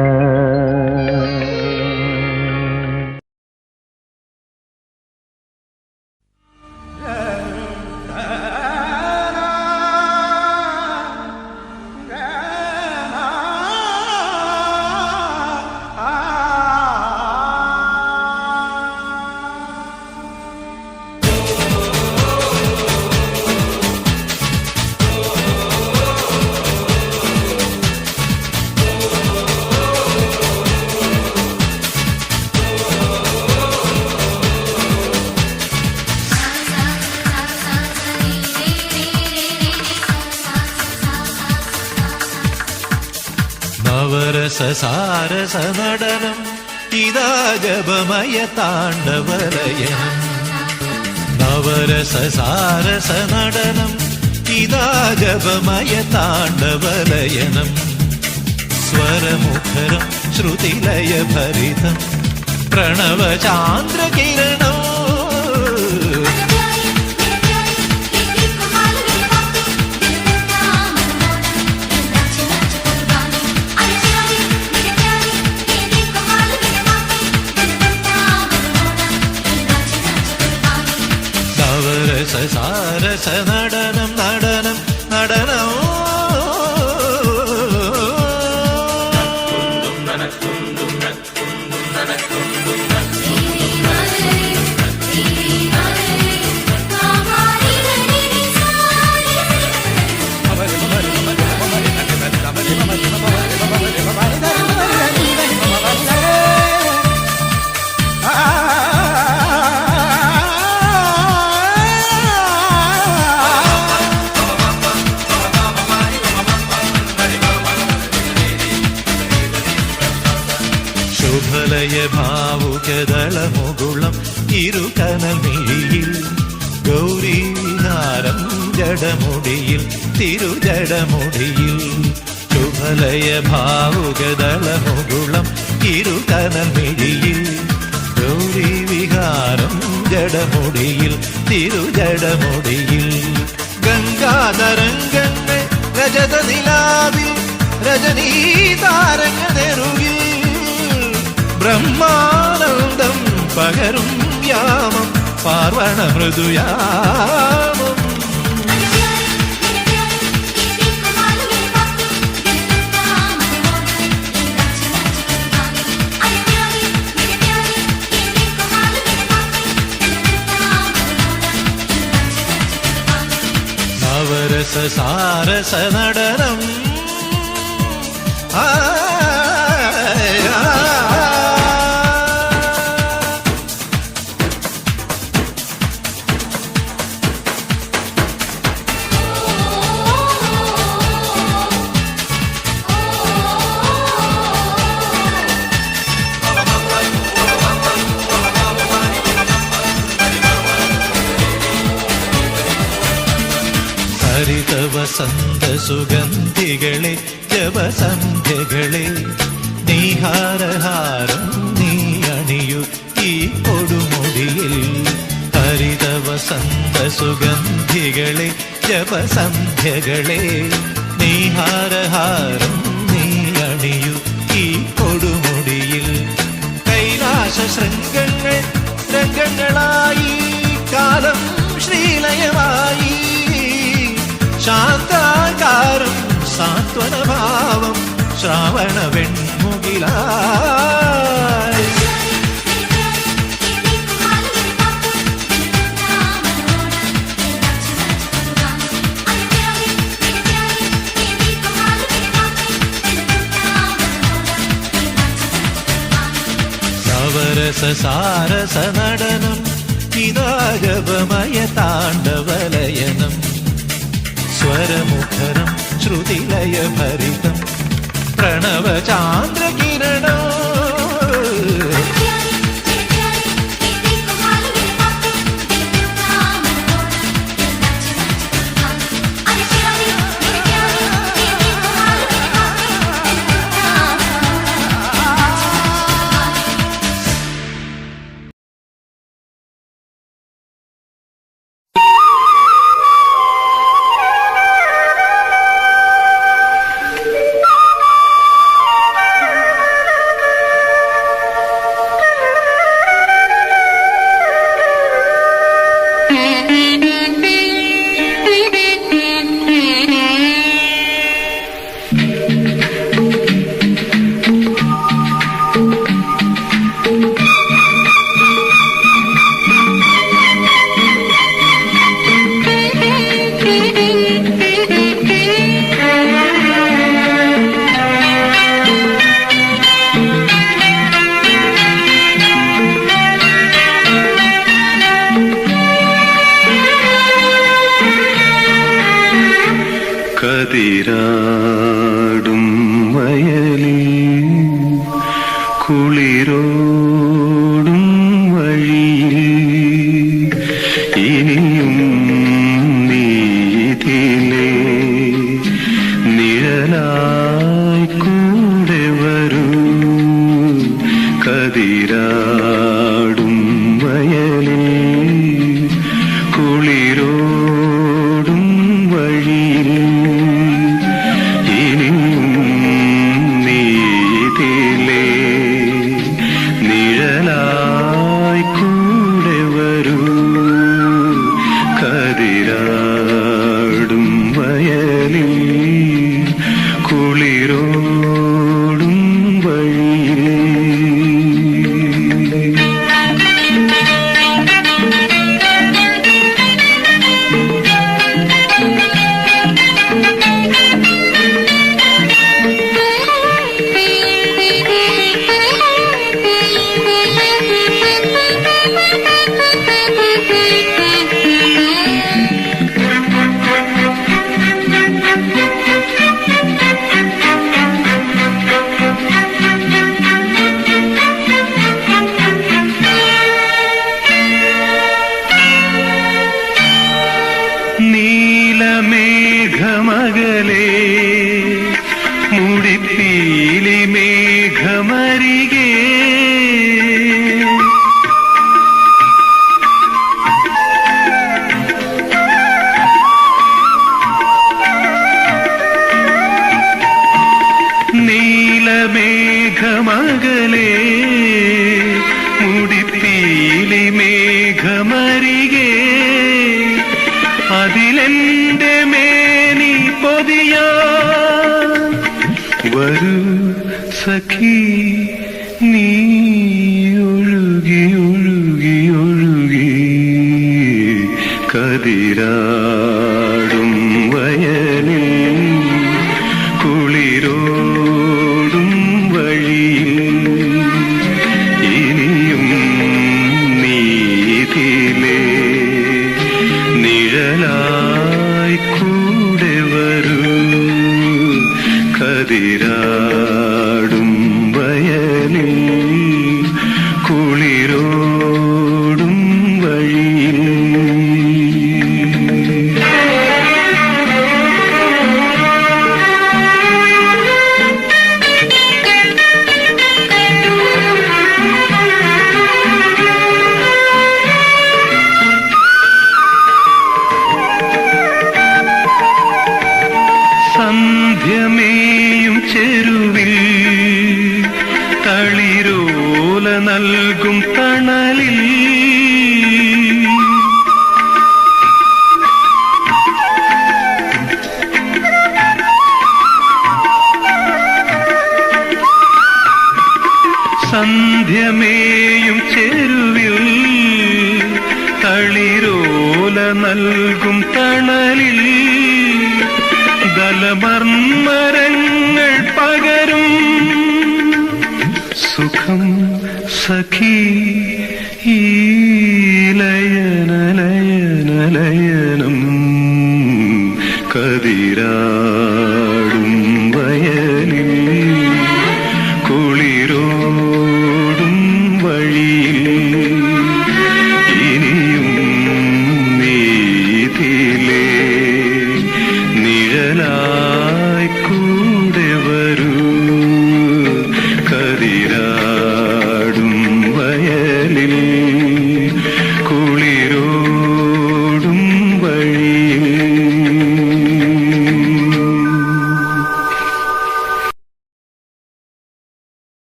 നവരസസാരസ നടനം ഇതാ ജപമയ താണ്ഡവലയനം. നവരസസാരസ നടനം ഇതാ ജപമയ താണ്ഡവലയനം. സ്വരമുഖരം ശ്രുതിലയ ഭരിതം പ്രണവചാന്ദ്രകിരണം. സാരസ നടനം നടനം നടനം. ശുഭലയ ഭാവുകദളമുകുളം ഇരുകനൽ മിഴിയിൽ ഗൗരീഹാരം ജടമുടിയിൽ തിരുജടമുടിയിൽ. ശുഭലയ ഭാവുകദളമുകുളം ഇരുകനൽ മിഴിയിൽ ഗൗരീ വിഹാരം ജടമുടിയിൽ തിരുജടമുടിയിൽ. ഗംഗാതരംഗങ്ങൾ രജത നിലാവിൽ രജനീതാരങ്ങ നെറുകിൽ ബ്രഹ്മാനന്ദം പകരും യാമം പാർവണ മൃദുയാമം. നവരസ സാരസ നടനം ഹരിത വസന്ത സുഗന്ധികളെ ജപസന്ധ്യകളെ നീഹാരഹാരം നീ അണിയു ഈ കൊടുമുടിയിൽ. ഹരിത വസന്ത സുഗന്ധികളെ ജപസന്ധ്യകളെ നീഹാരഹാരം നീ അണിയു ഈ കൊടുമുടിയിൽ. കൈലാസ ശൃംഗങ്ങൾ രംഗങ്ങളായി കാലം ശ്രീലയമായി ശാന്താകാരം സാന്ത്വനഭാവം ശ്രാവണ വെൺമുകിലായി. നവരസ സാരസ നടനം ഇതാ ജപമയ താണ്ഡവലയനം. സ്വരമുഖരം ശ്രുതിലയ ഭരിതം പ്രണവചാന്ദ്രകിരണം. കതിരാടും വയലിൽ കുളിരോടും വഴിയിൽ ഇനിയും നീതിലേ നിഴലായി കൂടെ വരൂ കതിരാടും വയലിൽ കുളിരോടും വഴിയിൽ ഇനിയും നീതിലേ നിഴലായി കൂടെ വരൂ കതിരാടും വയലിൽ കുളിരോടും വഴിയിൽ. നീലമേഘമകലേ മുടിപ്പീലി മേഘമരികേ നീലമേഘമകലേ മുടിപ്പീലി മേഘമരികേ അതിലെന്റെ മേനി പൊതിയാൻ വരൂ സഖി നീ ഒഴുകി ഒഴുകി ഒഴുകി കതിരാടും വയലിൽ കുളിരോടും വഴിയിൽ ഇനിയും നീതിലേ നിഴലായി കൂടെ വരൂ കതിരാടും വയലിൽ കുളിരോടും വഴിയിൽ. സന്ധ്യമേയും ചെരുവിൽ തളിരോല നൽകും തണലിൽ സന്ധ്യമേയും ചെരുവിൽ തളിരോല നൽകും തണലിൽ ദലമർമരങ്ങൾ പകരും സുഖം സഖി ഈ ലയനലയനലയനം കതിരാടും വയലിൽ കുളിരോടും വഴിയിൽ ഇനിയും നീതിലേ നിഴലായി കൂടെ വരൂ കതിരാടും വയലിൽ കുളിരോടും വഴിയിൽ.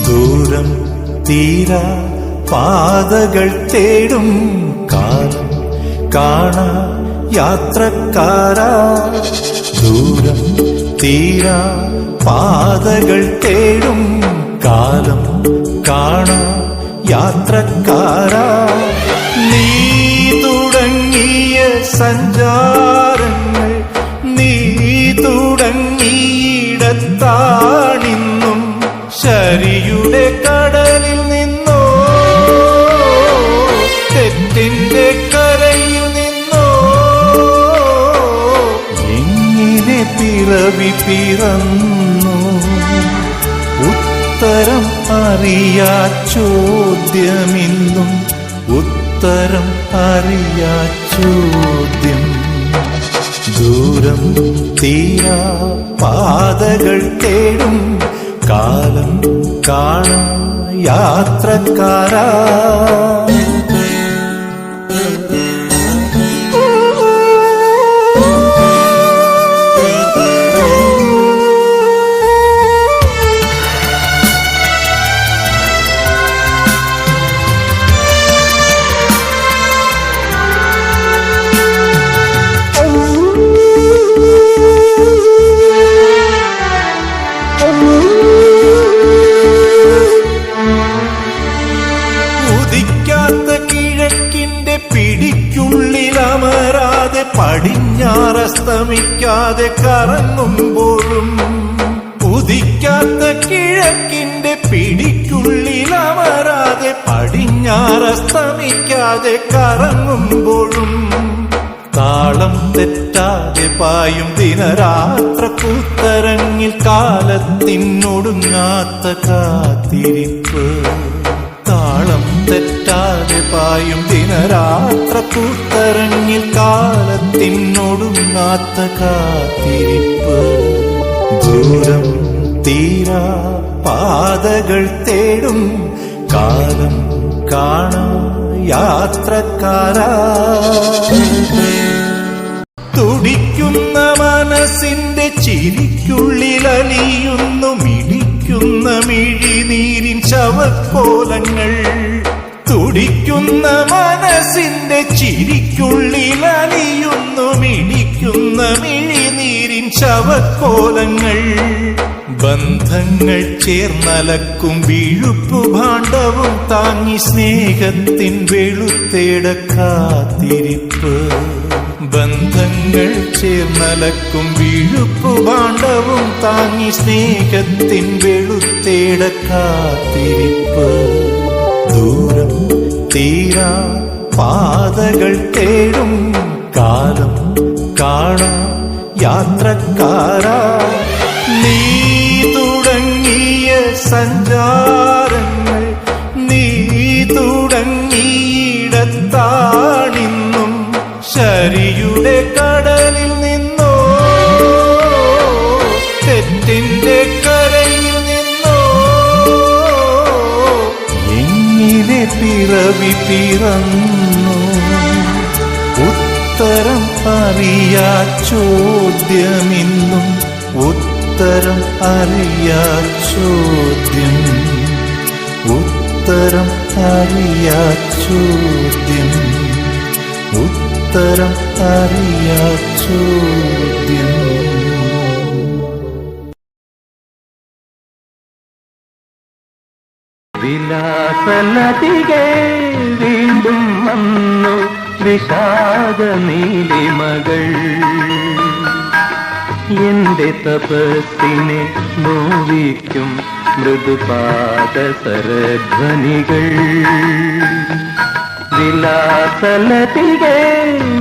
ദൂരം തീരാ പാതകൾ തേടും കാലം കാണാ യാത്രക്കാരാ ദൂരം തീരാ പാതകൾ തേടും കാലം കാണാ യാത്രക്കാരാ നീ തുടങ്ങിയ സഞ്ചാരങ്ങൾ നീ തുടങ്ങിയിടത്താണിന്നും ശരിയുടെ കടലിൽ നിന്നോ തെറ്റിന്റെ കരയിൽ നിന്നോ എങ്ങനെ പിറവി പിറന്നു ഉത്തരം അറിയാ ചോദ്യമിന്നും ഉത്തരം അറിയാ ചോദ്യം ദൂരം തീരാ പാതകൾ തേടും കാലം കാണാ യാത്രക്കാരാ പിടിക്കുള്ളിലമരാതെ പടിഞ്ഞാറസ്തമിക്കാതെ കറങ്ങുമ്പോഴും ഉദിക്കാത്ത കിഴക്കിന്റെ പിടിക്കുള്ളിലമരാതെ പടിഞ്ഞാറസ്തമിക്കാതെ കറങ്ങുമ്പോഴും താളം തെറ്റാതെ പായും ദിനരാത്ര കൂത്തരങ്ങിൽ കാലത്തിനൊടുങ്ങാത്ത കാത്തിരിപ്പ് താളം തെറ്റാതെ പായും ദിനരാത്ര കൂത്തരങ്ങിൽ കാലത്തിനൊടുങ്ങാത്ത കാത്തിരിപ്പ് ദൂരം തീരാ പാതകൾ തേടും കാലം കാണാ യാത്രക്കാരാ തുടിക്കുന്ന മനസ്സിന്റെ ചിരിക്കുള്ളിലലിയുന്നു മിടിക്കുന്ന മിഴിനീരിൻ ശവക്കോലങ്ങൾ തുടിക്കുന്ന മനസ്സിന്റെ ചിരിക്കുള്ളിലലിയുന്നു മിടിക്കുന്ന മിഴിനീരിൻ ശവക്കോലങ്ങൾ ബന്ധങ്ങൾ ചേർന്നലക്കും വീഴുപ്പു ഭാണ്ഡവും താങ്ങി സ്നേഹത്തിൻ വെളുത്തേട കാത്തിരിപ്പ് ബന്ധങ്ങൾ ചേർന്നലക്കും വീഴുപ്പു ഭാണ്ഡവും താങ്ങി സ്നേഹത്തിൻ വെളുത്തേട കാത്തിരിപ്പ് ദൂരം തീരാ പാതകൾ തേടും കാലം കാണാ യാത്രക്കാരാ നീ തുടങ്ങിയ സഞ്ചാരങ്ങൾ നീ തുടങ്ങിയിടത്താണിന്നും ശരിയുടെ കടലിൽ നിന്നോ തെറ്റിന്റെ കരയിൽ നിന്നോ എങ്ങനെ പിറവി പിറന്നു ഉത്തരം അറിയാ ചോദ്യമിന്നും ഉത്തരം അറിയാ ചോദ്യം ഉത്തരം അറിയാ ചോദ്യം ഉത്തരം അറിയാ ചോദ്യം വിലാസലതികെ വീണ്ടും വന്നു വിഷാദ നീലിമകൾ എന്റെ തപസ്സിനെ നോവിക്കും മൃദുപാദ സരധ്വനികൾ വിലാസലതികെ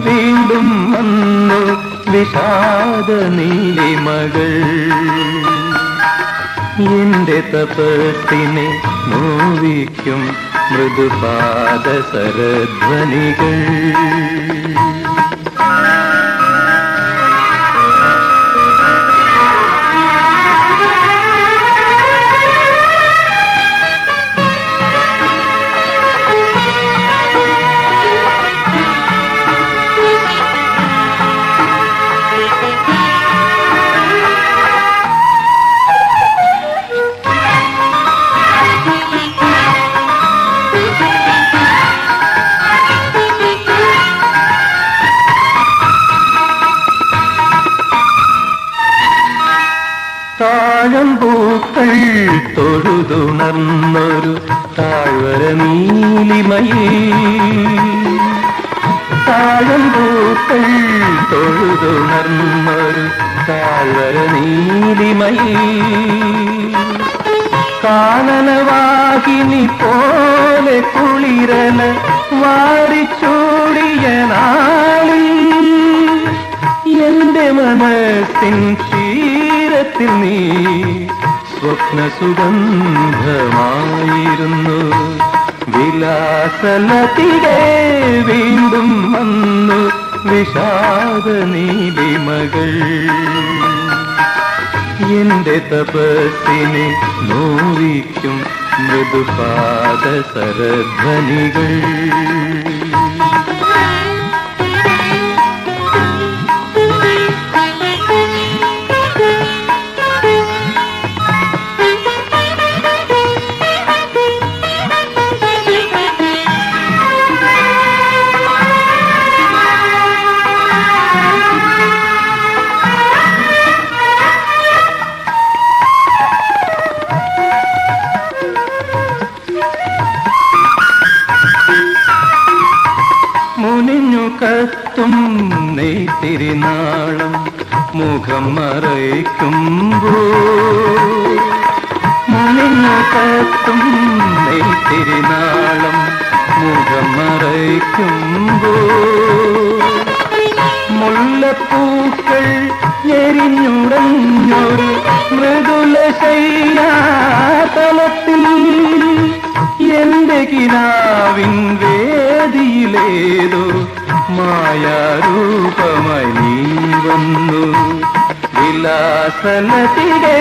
വീണ്ടും വന്നു വിഷാദ നീലിമകൾ എന്റെ തപസ്സിനെ നോവിക്കും മൃദുപാദ സരധ്വനികൾ താഴമ്പൂക്കൾ തൊഴുതുണർന്നൊരു താഴ്വര നീലിമയിൽ താഴമ്പൂക്കൾ തൊഴുതുണർന്നൊരു താഴ്വര നീലിമയിൽ കാനനവാഹിനി പോലെ കുളിരല വാരിച്ചൂടിയ നാളിൽ എന്റെ മനസ്സിൻ ക്ഷീരത്തിൽ നീ സ്വപ്നസുഗന്ധമായിരുന്നു. വിലാസലതികെ വീണ്ടും വന്നു വിഷാദ നീലിമകൾ. എന്റെ തപസ്സിനെ നോവിക്കും മൃദുപാദ സരധ്വനികൾ. മുനിഞ്ഞു കത്തും നെയ്ത്തിരിനാളം മുഖം മറയ്ക്കുമ്പോ മുനിഞ്ഞു കത്തും നെയ്ത്തിരിനാളം മുഖം മറയ്ക്കുമ്പോ മുല്ലപ്പൂക്കൾ എരിഞ്ഞുടഞ്ഞൊരു മൃദുല ശയ്യാതലത്തിൽ എന്റെ കിനാവിൻ വേദിയിലേതോ മായാരൂപമായി നീ വന്നു. വിലാസലതികെ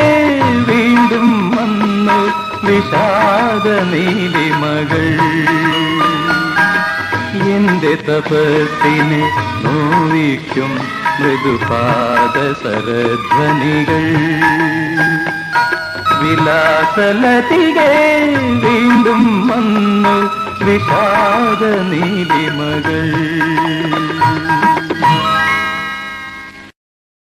വീണ്ടും വന്നു വിഷാദ നീലിമകൾ. എന്റെ തപസ്സിനെ നോവിക്കും മൃദുപാദ സരധ്വനികൾ. വിലാസലതികെ വീണ്ടും വന്നു വിഷാദ നീലിമകൾ.